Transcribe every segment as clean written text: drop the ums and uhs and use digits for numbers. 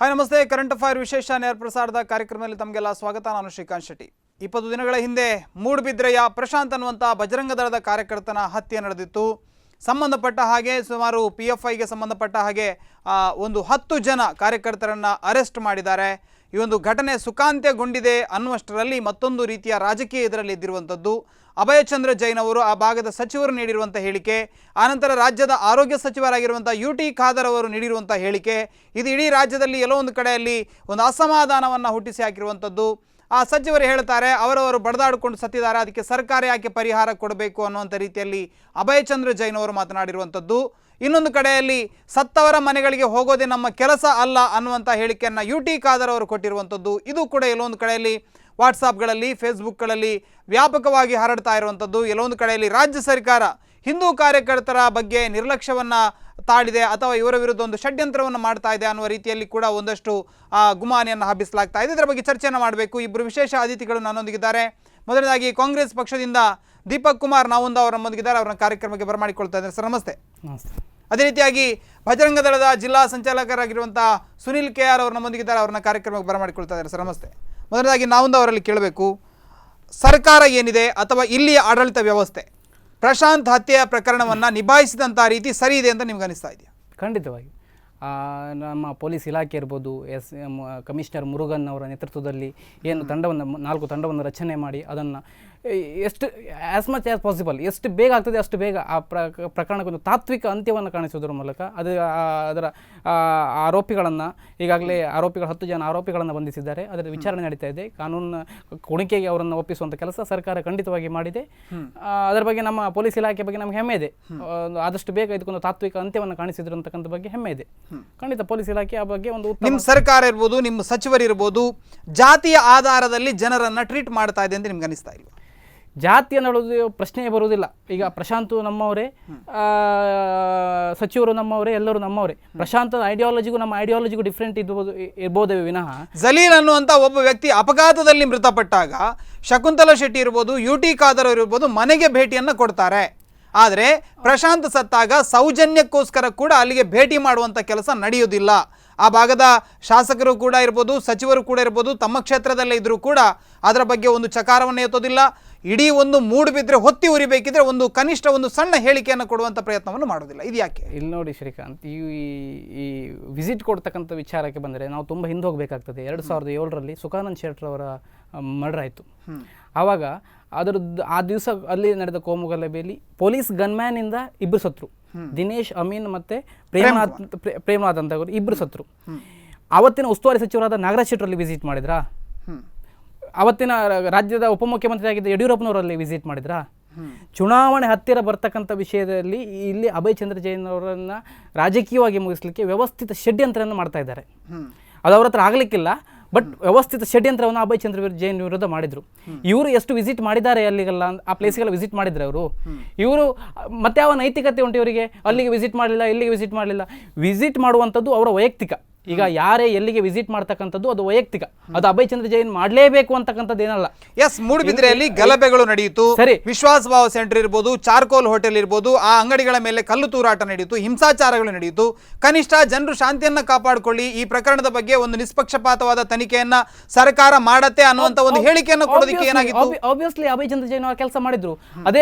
Hi ನಮಸ್ತೆ. Current affair ವಿಶೇಷ ನೇರ ಪ್ರಸಾರದ ಕಾರ್ಯಕ್ರಮದಲ್ಲಿ ತಮಗೆಲ್ಲ ಸ್ವಾಗತ. ನಾನು ಶ್ರೀಕಾಂತ್ ಶೆಟ್ಟಿ. 20 ದಿನಗಳ ಹಿಂದೆ ಮೂಡುಬಿದ್ರೆಯ ಪ್ರಶಾಂತ್ ಅನ್ನುವಂಥ ಬಜರಂಗ ದಳದ ಕಾರ್ಯಕರ್ತನ ಹತ್ಯೆ ನಡೆದಿತ್ತು. ಸಂಬಂಧಪಟ್ಟ ಹಾಗೆ ಸುಮಾರು PFIಗೆ ಸಂಬಂಧಪಟ್ಟ ಹಾಗೆ ಒಂದು 10 ಜನ ಕಾರ್ಯಕರ್ತರನ್ನು ಅರೆಸ್ಟ್ ಮಾಡಿದ್ದಾರೆ. ಈ ಒಂದು ಘಟನೆ ಸುಖಾಂತ್ಯಗೊಂಡಿದೆ ಅನ್ನುವಷ್ಟರಲ್ಲಿ ಮತ್ತೊಂದು ರೀತಿಯ ರಾಜಕೀಯ ಇದರಲ್ಲಿ ಎದ್ದಿರುವಂಥದ್ದು. ಅಭಯಚಂದ್ರ ಜೈನ್ ಅವರು ಆ ಭಾಗದ ಸಚಿವರು ನೀಡಿರುವಂಥ ಹೇಳಿಕೆ, ಆನಂತರ ರಾಜ್ಯದ ಆರೋಗ್ಯ ಸಚಿವರಾಗಿರುವಂಥ UT ಖಾದರ್ ಅವರು ನೀಡಿರುವಂಥ ಹೇಳಿಕೆ, ಇದು ಇಡೀ ರಾಜ್ಯದಲ್ಲಿ ಎಲ್ಲೋ ಒಂದು ಕಡೆಯಲ್ಲಿ ಒಂದು ಅಸಮಾಧಾನವನ್ನು ಹುಟ್ಟಿಸಿ ಹಾಕಿರುವಂಥದ್ದು. ಆ ಸಚಿವರು ಹೇಳ್ತಾರೆ ಅವರವರು ಬಡದಾಡಿಕೊಂಡು ಸತ್ತಿದ್ದಾರೆ, ಅದಕ್ಕೆ ಸರ್ಕಾರ ಯಾಕೆ ಪರಿಹಾರ ಕೊಡಬೇಕು ಅನ್ನುವಂಥ ರೀತಿಯಲ್ಲಿ ಅಭಯಚಂದ್ರ ಜೈನ್ ಅವರು ಮಾತನಾಡಿರುವಂಥದ್ದು. ಇನ್ನೊಂದು ಕಡೆಯಲ್ಲಿ ಸತ್ತವರ ಮನೆಗಳಿಗೆ ಹೋಗೋದೇ ನಮ್ಮ ಕೆಲಸ ಅಲ್ಲ ಅನ್ನುವಂಥ ಹೇಳಿಕೆಯನ್ನು UT ಖಾದರ್ ಅವರು ಕೊಟ್ಟಿರುವಂಥದ್ದು. ಇದು ಕೂಡ ಎಲ್ಲೊಂದು ಕಡೆಯಲ್ಲಿ ವಾಟ್ಸಾಪ್ಗಳಲ್ಲಿ ಫೇಸ್ಬುಕ್ಗಳಲ್ಲಿ ವ್ಯಾಪಕವಾಗಿ ಹರಡ್ತಾ ಇರುವಂಥದ್ದು. ಎಲ್ಲೊಂದು ಕಡೆಯಲ್ಲಿ ರಾಜ್ಯ ಸರ್ಕಾರ ಹಿಂದೂ ಕಾರ್ಯಕರ್ತರ ಬಗ್ಗೆ ನಿರ್ಲಕ್ಷ್ಯವನ್ನು ತಾಳಿದೆ ಅಥವಾ ಇವರ ವಿರುದ್ಧ ಒಂದು ಷಡ್ಯಂತ್ರವನ್ನು ಮಾಡ್ತಾ ಇದೆ ಅನ್ನುವ ರೀತಿಯಲ್ಲಿ ಕೂಡ ಒಂದಷ್ಟು ಗುಮಾನಿಯನ್ನು ಹಬ್ಬಿಸಲಾಗ್ತಾ ಇದೆ. ಇದರ ಬಗ್ಗೆ ಚರ್ಚೆಯನ್ನು ಮಾಡಬೇಕು. ಇಬ್ಬರು ವಿಶೇಷ ಅತಿಥಿಗಳು ನನ್ನೊಂದಿಗಿದ್ದಾರೆ. ಮೊದಲನೇದಾಗಿ ಕಾಂಗ್ರೆಸ್ ಪಕ್ಷದಿಂದ ದೀಪಕ್ ಕುಮಾರ್ ನಾವುಂದ ಅವರ ನಮ್ಮೊಂದಿಗಿದ್ದಾರೆ. ಅವರನ್ನ ಕಾರ್ಯಕ್ರಮಕ್ಕೆ ಬರಮಾಡಿಕೊಳ್ತಾ ಇದ್ದಾರೆ. ಸರ್ ನಮಸ್ತೆ. ನಮಸ್ತೆ. ಅದೇ ರೀತಿಯಾಗಿ ಬಜರಂಗ ದಳದ ಜಿಲ್ಲಾ ಸಂಚಾಲಕರಾಗಿರುವಂಥ ಸುನಿಲ್ KR ಅವರು ನಮ್ಮೊಂದಿಗಿದ್ದಾರೆ. ಅವ್ರನ್ನ ಕಾರ್ಯಕ್ರಮಕ್ಕೆ ಬರಮಾಡಿಕೊಳ್ತಾ ಇದ್ದಾರೆ. ಸರ್ ನಮಸ್ತೆ. ಮೊದಲನೇದಾಗಿ ನಾವುಂದ ಅವರಲ್ಲಿ ಕೇಳಬೇಕು, ಸರ್ಕಾರ ಏನಿದೆ ಅಥವಾ ಇಲ್ಲಿಯ ಆಡಳಿತ ವ್ಯವಸ್ಥೆ ಪ್ರಶಾಂತ್ ಹತ್ಯೆಯ ಪ್ರಕರಣವನ್ನು ನಿಭಾಯಿಸಿದಂಥ ರೀತಿ ಸರಿ ಇದೆ ಅಂತ ನಿಮ್ಗೆ ಅನಿಸ್ತಾ ಇದೆಯಾ? ಖಂಡಿತವಾಗಿ ನಮ್ಮ ಪೊಲೀಸ್ ಇಲಾಖೆ ಇರ್ಬೋದು, ಕಮಿಷನರ್ ಮುರುಗನ್ ಅವರ ನೇತೃತ್ವದಲ್ಲಿ ಏನು ತಂಡವನ್ನು 4 ತಂಡವನ್ನು ರಚನೆ ಮಾಡಿ ಅದನ್ನು ಎಷ್ಟು ಆ್ಯಸ್ ಮಚ್ ಆ್ಯಸ್ ಪಾಸಿಬಲ್ ಎಷ್ಟು ಬೇಗ ಆಗ್ತದೆ ಅಷ್ಟು ಬೇಗ ಆ ಪ್ರಕರಣಕ್ಕೊಂದು ತಾತ್ವಿಕ ಅಂತ್ಯವನ್ನು ಕಾಣಿಸುವುದರ ಮೂಲಕ ಅದರ ಆರೋಪಿಗಳನ್ನು ಈಗಾಗಲೇ 10 ಜನ ಆರೋಪಿಗಳನ್ನು ಬಂಧಿಸಿದ್ದಾರೆ. ಅದರ ವಿಚಾರಣೆ ನಡೀತಾ ಇದೆ. ಕಾನೂನು ಕುಣಿಕೆಗೆ ಅವರನ್ನು ಒಪ್ಪಿಸುವಂಥ ಕೆಲಸ ಸರ್ಕಾರ ಖಂಡಿತವಾಗಿ ಮಾಡಿದೆ. ಅದರ ಬಗ್ಗೆ ನಮ್ಮ ಪೊಲೀಸ್ ಇಲಾಖೆ ಬಗ್ಗೆ ನಮಗೆ ಹೆಮ್ಮೆ ಇದೆ. ಆದಷ್ಟು ಬೇಗ ಇದಕ್ಕೊಂದು ತಾತ್ವಿಕ ಅಂತ್ಯವನ್ನು ಕಾಣಿಸಿದ್ರು ಅಂತಕ್ಕಂಥ ಬಗ್ಗೆ ಹೆಮ್ಮೆ ಇದೆ. ಖಂಡಿತ ಪೊಲೀಸ್ ಇಲಾಖೆ ಆ ಬಗ್ಗೆ ಒಂದು ನಿಮ್ಮ ಸರ್ಕಾರ ಇರ್ಬೋದು, ನಿಮ್ಮ ಸಚಿವರಿರ್ಬೋದು, ಜಾತಿಯ ಆಧಾರದಲ್ಲಿ ಜನರನ್ನು ಟ್ರೀಟ್ ಮಾಡ್ತಾ ಇದೆ ಅಂತ ನಿಮ್ಗೆ ಅನಿಸ್ತಾ ಇಲ್ವಾ? ಜಾತಿ ಅನ್ನೋದು ಪ್ರಶ್ನೆಯೇ ಬರುವುದಿಲ್ಲ. ಈಗ ಪ್ರಶಾಂತ್ ನಮ್ಮವರೇ, ಸಚಿವರು ನಮ್ಮವರೇ, ಎಲ್ಲರೂ ನಮ್ಮವರೇ. ಪ್ರಶಾಂತ್ ಐಡಿಯಾಲಜಿಗೂ ನಮ್ಮ ಐಡಿಯಾಲಜಿಗೂ ಡಿಫ್ರೆಂಟ್ ಇರ್ಬೋದೇ ವಿನಃ. ಜಲೀಲ್ ಅನ್ನುವಂಥ ಒಬ್ಬ ವ್ಯಕ್ತಿ ಅಪಘಾತದಲ್ಲಿ ಮೃತಪಟ್ಟಾಗ ಶಕುಂತಲಾ ಶೆಟ್ಟಿ ಇರ್ಬೋದು, UT ಖಾದರ್ ಇರ್ಬೋದು ಮನೆಗೆ ಭೇಟಿಯನ್ನು ಕೊಡ್ತಾರೆ. ಆದರೆ ಪ್ರಶಾಂತ್ ಸತ್ತಾಗ ಸೌಜನ್ಯಕ್ಕೋಸ್ಕರ ಕೂಡ ಅಲ್ಲಿಗೆ ಭೇಟಿ ಮಾಡುವಂಥ ಕೆಲಸ ನಡೆಯುವುದಿಲ್ಲ. ಆ ಭಾಗದ ಶಾಸಕರು ಕೂಡ ಇರ್ಬೋದು, ಸಚಿವರು ಕೂಡ ಇರ್ಬೋದು, ತಮ್ಮ ಕ್ಷೇತ್ರದಲ್ಲೇ ಇದ್ದರೂ ಕೂಡ ಅದರ ಬಗ್ಗೆ ಒಂದು ಚಕಾರವನ್ನು ಎತ್ತೋದಿಲ್ಲ. ಇಡೀ ಒಂದು ಮೂಡುಬಿದ್ರೆ ಹೊತ್ತಿ ಉರಿಬೇಕಿದ್ರೆ ಒಂದು ಕನಿಷ್ಠ ಒಂದು ಸಣ್ಣ ಹೇಳಿಕೆಯನ್ನು ಕೊಡುವಂಥ ಪ್ರಯತ್ನವನ್ನು ಮಾಡೋದಿಲ್ಲ. ಇದು ಯಾಕೆ? ಇಲ್ಲಿ ನೋಡಿ ಶ್ರೀಕಾಂತ್, ಈ ವಿಸಿಟ್ ಕೊಡ್ತಕ್ಕಂಥ ವಿಚಾರಕ್ಕೆ ಬಂದರೆ ನಾವು ತುಂಬ ಹಿಂದೆ ಹೋಗಬೇಕಾಗ್ತದೆ. 2007ರಲ್ಲಿ ಸುಖಾನಂದ್ ಶೆಟ್ಟರ್ ಮರ್ಡರ್ ಆಯಿತು. ಆವಾಗ ಅದರದ್ದು ಆ ದಿವಸ ಅಲ್ಲಿ ನಡೆದ ಕೋಮುಗಲಭೆಯಲ್ಲಿ ಪೊಲೀಸ್ ಗನ್ಮ್ಯಾನಿಂದ 2 ಸತ್ರು. ದಿನೇಶ್, ಅಮೀನ್ ಮತ್ತು ಪ್ರೇಮನಾಥ್ ಅಂತವರು 2 ಸತ್ರು. ಆವತ್ತಿನ ಉಸ್ತುವಾರಿ ಸಚಿವರಾದ ನಾಗರಾಜ್ ಶೆಟ್ಟರಲ್ಲಿ ವಿಸಿಟ್ ಮಾಡಿದ್ರಾ? ಅವತ್ತಿನ ರಾಜ್ಯದ ಉಪಮುಖ್ಯಮಂತ್ರಿ ಆಗಿದ್ದ ಯಡಿಯೂರಪ್ಪನವರಲ್ಲಿ ವಿಸಿಟ್ ಮಾಡಿದ್ರಾ? ಚುನಾವಣೆ ಹತ್ತಿರ ಬರ್ತಕ್ಕಂಥ ವಿಷಯದಲ್ಲಿ ಇಲ್ಲಿ ಅಭಯಚಂದ್ರ ಜೈನ್ ಅವರನ್ನು ರಾಜಕೀಯವಾಗಿ ಮುಗಿಸ್ಲಿಕ್ಕೆ ವ್ಯವಸ್ಥಿತ ಷಡ್ಯಂತ್ರವನ್ನು ಮಾಡ್ತಾ ಇದ್ದಾರೆ. ಅದು ಅವ್ರ ಹತ್ರ ಆಗಲಿಕ್ಕಿಲ್ಲ, ಬಟ್ ವ್ಯವಸ್ಥಿತ ಷಡ್ಯಂತ್ರವನ್ನು ಅಭಯಚಂದ್ರ ಜೈನ್ ವಿರುದ್ಧ ಮಾಡಿದರು. ಇವರು ಎಷ್ಟು ವಿಸಿಟ್ ಮಾಡಿದ್ದಾರೆ ಅಲ್ಲಿಗೆಲ್ಲ, ಆ ಪ್ಲೇಸ್ಗೆಲ್ಲ ವಿಸಿಟ್ ಮಾಡಿದ್ರು ಇವರು ಮತ್ತೆ ಯಾವ ನೈತಿಕತೆ ಉಂಟು ಇವರಿಗೆ? ಅಲ್ಲಿಗೆ ವಿಸಿಟ್ ಮಾಡಲಿಲ್ಲ, ಇಲ್ಲಿಗೆ ವಿಸಿಟ್ ಮಾಡಲಿಲ್ಲ. ವಿಸಿಟ್ ಮಾಡುವಂಥದ್ದು ಅವರ ವೈಯಕ್ತಿಕ. ಈಗ ಯಾರೇ ಎಲ್ಲಿಗೆ ವಿಸಿಟ್ ಮಾಡ್ತಕ್ಕಂಥದ್ದು ಅದು ವೈಯಕ್ತಿಕ. ಅದು ಅಭಯಚಂದ್ರ ಜೈನ್ ಮಾಡಲೇಬೇಕು ಅಂತಕ್ಕಂಥದ್ದು ಏನಲ್ಲ. ಎಸ್, ಮೂಡುಬಿದ್ರೆಯಲ್ಲಿ ಗಲಭೆಗಳು ನಡೆಯಿತು. ಸರಿ, ವಿಶ್ವಾಸಭಾವ ಸೆಂಟರ್ ಇರ್ಬೋದು, ಚಾರ್ಕೋಲ್ ಹೋಟೆಲ್ ಇರ್ಬೋದು, ಆ ಅಂಗಡಿಗಳ ಮೇಲೆ ಕಲ್ಲು ತೂರಾಟ ನಡೆಯಿತು, ಹಿಂಸಾಚಾರಗಳು ನಡೆಯಿತು. ಕನಿಷ್ಠ ಜನರು ಶಾಂತಿಯನ್ನ ಕಾಪಾಡಿಕೊಳ್ಳಿ, ಈ ಪ್ರಕರಣದ ಬಗ್ಗೆ ಒಂದು ನಿಷ್ಪಕ್ಷಪಾತವಾದ ತನಿಖೆಯನ್ನ ಸರ್ಕಾರ ಮಾಡತ್ತೆ ಅನ್ನುವಂತ ಒಂದು ಹೇಳಿಕೆಯನ್ನು ಕೊಡೋದಕ್ಕೆ ಏನಾಗಿತ್ತು? ಆಬ್ವಿಯಸ್ಲಿ ಅಭಯಚಂದ್ರ ಜೈನ್ ಅವರು ಕೆಲಸ ಮಾಡಿದ್ರು.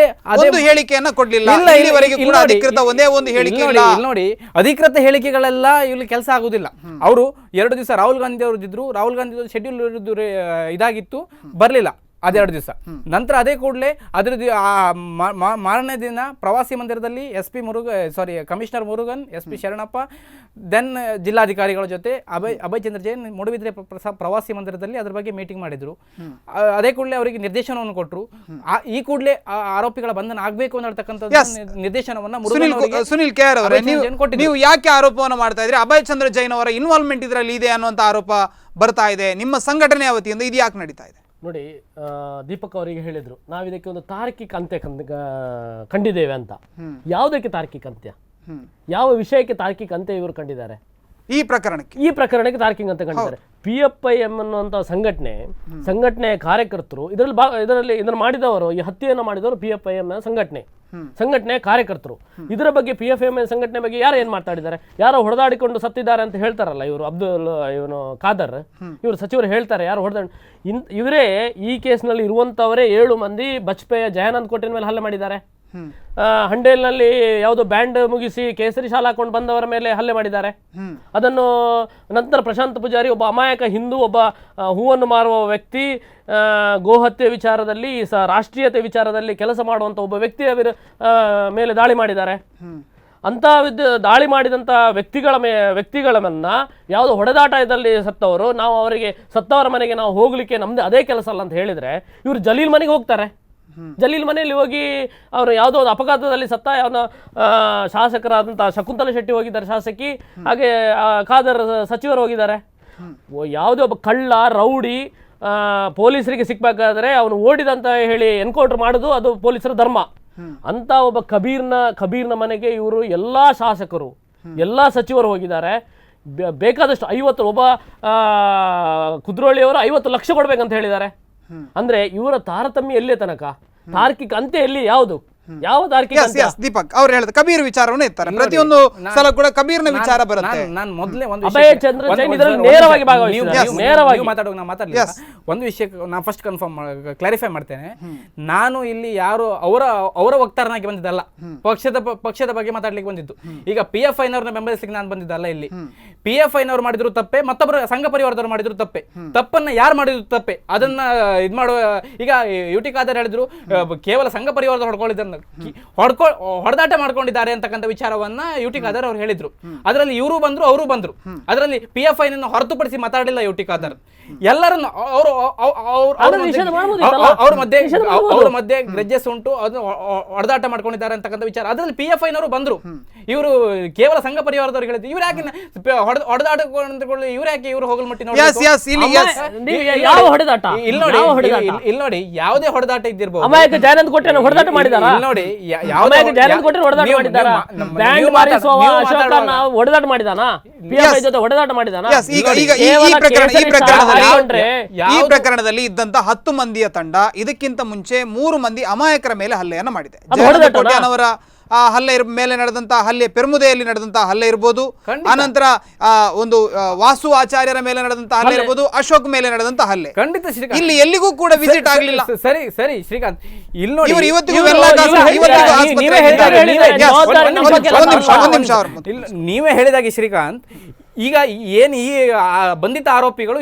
ಒಂದು ಹೇಳಿಕೆಯನ್ನ ಕೊಡ್ಲಿಲ್ಲ. ಇಲ್ಲಿವರೆಗೆ ಕೂಡ ಅಧಿಕೃತ ಒಂದೇ ಒಂದು ಹೇಳಿಕೆ ಇಲ್ಲ. ನೋಡಿ, ಅಧಿಕೃತ ಹೇಳಿಕೆಗಳೆಲ್ಲ ಇಲ್ಲಿ ಕೆಲಸ ಆಗುದಿಲ್ಲ. ಅವರು 2 ದಿವಸ ರಾಹುಲ್ ಗಾಂಧಿ ಅವರು ಇದ್ರು. ರಾಹುಲ್ ಗಾಂಧಿ ಶೆಡ್ಯೂಲ್ ಇದಾಗಿತ್ತು, ಬರಲಿಲ್ಲ ಅದು 2 ದಿವಸ. ನಂತರ ಅದೇ ಕೂಡಲೇ ಮಾರನೇ ದಿನ ಪ್ರವಾಸಿ ಮಂದಿರದಲ್ಲಿ commissioner Murugan, SP Sharanappa, then ಜಿಲ್ಲಾಧಿಕಾರಿಗಳ ಜೊತೆ ಅಭಯಚಂದ್ರ ಜೈನ್ ಮೂಡುಬಿದ್ರೆ ಪ್ರವಾಸಿ ಮಂದಿರದಲ್ಲಿ ಅದರ ಬಗ್ಗೆ ಮೀಟಿಂಗ್ ಮಾಡಿದ್ರು. ಅದೇ ಕೂಡಲೇ ಅವರಿಗೆ ನಿರ್ದೇಶನವನ್ನು ಕೊಟ್ಟರು. ಈ ಕೂಡಲೇ ಆರೋಪಿಗಳ ಬಂಧನ ಆಗಬೇಕು ಅನ್ನತಕ್ಕಂಥ ನಿರ್ದೇಶನವನ್ನು ಸುನಿಲ್ KR ಅವರೇ, ನೀವು ಯಾಕೆ ಆರೋಪವನ್ನು ಮಾಡ್ತಾ ಇದ್ರಿ? ಅಭಯಚಂದ್ರ ಜೈನ್ ಅವರ ಇನ್ವಾಲ್ವ್ಮೆಂಟ್ ಇದರಲ್ಲಿ ಇದೆ ಅನ್ನುವಂಥ ಆರೋಪ ಬರ್ತಾ ಇದೆ. ನಿಮ್ಮ ಸಂಘಟನೆಯ ವತಿಯಿಂದ ಇದು ಯಾಕೆ ನಡೀತಾ ಇದೆ? ನೋಡಿ, ದೀಪಕ್ ಅವರಿಗೆ ಹೇಳಿದ್ರು ನಾವು ಇದಕ್ಕೆ ಒಂದು ತಾರ್ಕಿಕ ಅಂತ್ಯ ಕಂಡಿದ್ದೇವೆ ಅಂತ. ಯಾವುದಕ್ಕೆ ತಾರ್ಕಿಕ ಅಂತ್ಯ? ಯಾವ ವಿಷಯಕ್ಕೆ ತಾರ್ಕಿಕ ಅಂತ್ಯ ಇವರು ಕಂಡಿದ್ದಾರೆ? ಈ ಪ್ರಕರಣಕ್ಕೆ ತಾರ್ಕಿಕ ಅಂತ್ಯ ಕಂಡಿದ್ದಾರೆ. PFIM ಅನ್ನುವಂಥ ಸಂಘಟನೆಯ ಕಾರ್ಯಕರ್ತರು ಇದನ್ನು ಮಾಡಿದವರು, ಈ ಹತ್ಯೆಯನ್ನು ಮಾಡಿದವರು PFIM ಸಂಘಟನೆ. ಸಂಘಟನೆ ಕಾರ್ಯಕರ್ತರು. ಇದರ ಬಗ್ಗೆ PFM ಸಂಘಟನೆ ಬಗ್ಗೆ ಯಾರು ಏನ್ ಮಾತಾಡಿದ್ದಾರೆ? ಯಾರೋ ಹೊಡೆದಾಡಿಕೊಂಡು ಸತ್ತಿದ್ದಾರೆ ಅಂತ ಹೇಳ್ತಾರಲ್ಲ ಇವರು ಇವನು ಖಾದರ್, ಇವರು ಸಚಿವರು ಹೇಳ್ತಾರೆ ಯಾರು ಹೊಡೆದಾಡಿ. ಇವರೇ ಈ ಕೇಸ್ನಲ್ಲಿ ಇರುವಂತವರೇ 7 ಮಂದಿ ಬಜ್ಪೇಯ ಜಯಾನಂದ್ ಕೋಟೆನ ಮೇಲೆ ಹಲ್ಲೆ ಮಾಡಿದ್ದಾರೆ. ಹಂಡೇಲ್ನಲ್ಲಿ ಯಾವುದೋ ಬ್ಯಾಂಡ್ ಮುಗಿಸಿ ಕೇಸರಿ ಶಾಲಾ ಹಾಕೊಂಡು ಬಂದವರ ಮೇಲೆ ಹಲ್ಲೆ ಮಾಡಿದ್ದಾರೆ. ಅದನ್ನು ನಂತರ ಪ್ರಶಾಂತ್ ಪೂಜಾರಿ, ಒಬ್ಬ ಅಮಾಯಕ ಹಿಂದೂ, ಒಬ್ಬ ಹೂವನ್ನು ಮಾರುವ ವ್ಯಕ್ತಿ, ಗೋಹತ್ಯೆ ವಿಚಾರದಲ್ಲಿ ರಾಷ್ಟ್ರೀಯತೆ ವಿಚಾರದಲ್ಲಿ ಕೆಲಸ ಮಾಡುವಂಥ ಒಬ್ಬ ವ್ಯಕ್ತಿಯ ಮೇಲೆ ದಾಳಿ ಮಾಡಿದ್ದಾರೆ. ಅಂತ ದಾಳಿ ಮಾಡಿದಂಥ ವ್ಯಕ್ತಿಗಳನ್ನ ಯಾವುದೋ ಹೊಡೆದಾಟದಲ್ಲಿ ಸತ್ತವರು, ನಾವು ಅವರಿಗೆ ಸತ್ತವರ ಮನೆಗೆ ನಾವು ಹೋಗ್ಲಿಕ್ಕೆ ನಮ್ದು ಅದೇ ಕೆಲಸ ಅಲ್ಲ ಅಂತ ಹೇಳಿದ್ರೆ, ಇವರು ಜಲೀಲ್ ಮನೆಗೆ ಹೋಗ್ತಾರೆ. ಜಲೀಲ್ ಮನೆಯಲ್ಲಿ ಹೋಗಿ ಅವರು ಯಾವುದೋ ಒಂದು ಅಪಘಾತದಲ್ಲಿ ಸತ್ತ ಅವನ ಶಾಸಕರಾದಂಥ ಶಕುಂತಲಾ ಶೆಟ್ಟಿ ಹೋಗಿದ್ದಾರೆ, ಶಾಸಕಿ, ಹಾಗೆ ಖಾದರ್ ಸಚಿವರು ಹೋಗಿದ್ದಾರೆ. ಯಾವುದೇ ಒಬ್ಬ ಕಳ್ಳ ರೌಡಿ ಪೊಲೀಸರಿಗೆ ಸಿಕ್ಬೇಕಾದ್ರೆ ಅವನು ಓಡಿದಂತ ಹೇಳಿ ಎನ್ಕೌಂಟರ್ ಮಾಡೋದು ಅದು ಪೊಲೀಸರ ಧರ್ಮ. ಅಂತ ಒಬ್ಬ ಕಬೀರ್ನ ಮನೆಗೆ ಇವರು ಎಲ್ಲ ಶಾಸಕರು ಎಲ್ಲ ಸಚಿವರು ಹೋಗಿದ್ದಾರೆ. ಬೇಕಾದಷ್ಟು 50 ಒಬ್ಬ ಕುದ್ರೋಳಿಯವರು 50 ಲಕ್ಷ ಕೊಡ್ಬೇಕಂತ ಹೇಳಿದ್ದಾರೆ. ಅಂದ್ರೆ ಇವರ ತಾರತಮ್ಯ ಎಲ್ಲಿ ತನಕ? ತಾರ್ಕಿಕ ಅಂತ್ಯ ಎಲ್ಲಿ? ಯಾವುದು ಯಾವ ತಾರ್ಕಿಕ ಅಂತ್ಯ? ದೀಪಕ್ ಅವ್ರು ಹೇಳಿದ ಕಬೀರ್ ವಿಚಾರವನ್ನು ಇರ್ತಾರೆ, ಪ್ರತಿಯೊಂದು ಸಲ ಕೂಡ ಕಬೀರ್ನ ವಿಚಾರ ಬರುತ್ತೆ. ನಾನು ಮೊದಲೇ ಅಭಯ ಚಂದ್ರ ಜೈನ್ ಇದರಲ್ಲಿ ನೇರವಾಗಿ ಭಾಗವಹಿಸಿದ್ದಾರೆ. ನೇರವಾಗಿ ಮಾತಾಡುವಾಗ ನಾನು ಮಾತಾಡಲಿಲ್ಲ. ಒಂದು ವಿಷಯ ನಾನು ಫಸ್ಟ್ ಕ್ಲಾರಿಫೈ ಮಾಡ್ತೇನೆ. ನಾನು ಇಲ್ಲಿ ಯಾರು ಅವರ ವಕ್ತಾರನಾಗಿ ಬಂದಿದ್ದಲ್ಲ, ಪಕ್ಷದ ಬಗ್ಗೆ ಮಾತಾಡ್ಲಿಕ್ಕೆ ಬಂದಿದ್ದು. ಈಗ PFI ನವ್ರನ್ನ ಬೆಂಬಲಿಸಲಿಕ್ಕೆ ನಾನು ಬಂದಿದ್ದಲ್ಲ. ಇಲ್ಲಿ PFI ನವ್ರು ಮಾಡಿದ್ರು ತಪ್ಪೆ, ಮತ್ತೊಬ್ಬರು ಸಂಘ ಪರಿವಾರದವ್ರು ಮಾಡಿದ್ರು ತಪ್ಪೆ. ತಪ್ಪನ್ನ ಯಾರು ಮಾಡಿದ್ರು ತಪ್ಪೆ, ಅದನ್ನ ಇದ್ ಮಾಡುವ. ಈಗ UT ಖಾದರ್ ಹೇಳಿದ್ರು ಕೇವಲ ಸಂಘ ಪರಿವಾರದ ಹೊಡ್ಕೊಳ್ಳಿದ್ದನ್ನ ಹೊಡೆದಾಟ ಮಾಡ್ಕೊಂಡಿದ್ದಾರೆ ಅಂತಕ್ಕಂಥ ವಿಚಾರವನ್ನ UT ಖಾದರ್ ಅವ್ರು ಹೇಳಿದ್ರು. ಅದರಲ್ಲಿ ಇವರು ಬಂದ್ರು, ಅವರು ಬಂದ್ರು. ಅದರಲ್ಲಿ PFI ನನ್ನು ಹೊರತುಪಡಿಸಿ ಮಾತಾಡಲಿಲ್ಲ UT ಖಾದರ್. ಎಲ್ಲರನ್ನು ಅವ್ರ ಮಧ್ಯೆ ಗ್ರಜ್ಜಸ್ ಉಂಟು, ಅದು ಹೊಡೆದಾಟ ಮಾಡ್ಕೊಂಡಿದ್ದಾರೆ ಅಂತಕ್ಕಂಥ ವಿಚಾರ. ಅದರಲ್ಲಿ PFI ನವರು ಬಂದ್ರು. ಇವರು ಕೇವಲ ಸಂಘ ಪರಿವಾರದವ್ರಿಗೆ ಹೇಳಿದ್ರು. ಇವ್ರು ಯಾಕೆ ಹೊಡೆದಾಟ ಇವ್ರು ಯಾಕೆ ಇವ್ರು ಹೋಗಲ್ ಮಟ್ಟಿ ನೋಡಿ ಇಲ್ಲಿ ನೋಡಿ ಯಾವುದೇ ಹೊಡೆದಾಟ ಇದ್ದಿರ್ಬೋದು. ಅಮಾಯಕ ಜಯಾನಂದ್ ಕೋಟೆಯನ್ನು ಹೊಡೆದಾಟ ಮಾಡಿದಾರ ನೋಡಿ, ಜಯಾನಂದ್ ಕೋಟೆ ಹೊಡೆದಾಟ ಮಾಡಿದಾರ, ಬ್ಯಾಂಡ್ ಮಾರಿಸುವ ಅಶೋಕನ ಹೊಡೆದಾಟ ಮಾಡಿದಾನ, PFI ಜೊತೆ ಹೊಡೆದಾಟ ಮಾಡಿದಾನ. ಈ ಪ್ರಕರಣದಲ್ಲಿ ಇದ್ದಂತ 10 ಮಂದಿಯ ತಂಡ ಇದಕ್ಕಿಂತ ಮುಂಚೆ 3 ಮಂದಿ ಅಮಾಯಕರ ಮೇಲೆ ಹಲ್ಲೆಯನ್ನ ಮಾಡಿದೆ. ಅವರ ಹಲ್ಲೆ ಮೇಲೆ ನಡೆದಂತಹ ಹಲ್ಲೆ, ಪೆರ್ಮುದೆಯಲ್ಲಿ ನಡೆದಂತಹ ಹಲ್ಲೆ ಇರ್ಬೋದು, ಅನಂತರ ಒಂದು ವಾಸು ಆಚಾರ್ಯರ ಮೇಲೆ ನಡೆದಂತಹ ಹಲ್ಲೆ ಇರ್ಬೋದು, ಅಶೋಕ್ ಮೇಲೆ ನಡೆದಂತಹ ಹಲ್ಲೆ. ಖಂಡಿತ ಇಲ್ಲಿ ಎಲ್ಲಿಗೂ ಕೂಡ ವಿಸಿಟ್ ಆಗಲಿಲ್ಲ. ಸರಿ ಶ್ರೀಕಾಂತ್, ಇಲ್ಲಿ ನೋಡಿ ನೀವೇ ಹೇಳಿದಾಗೆ ಶ್ರೀಕಾಂತ್, ಈಗ ಏನು ಈ ಬಂಧಿತ ಆರೋಪಿಗಳು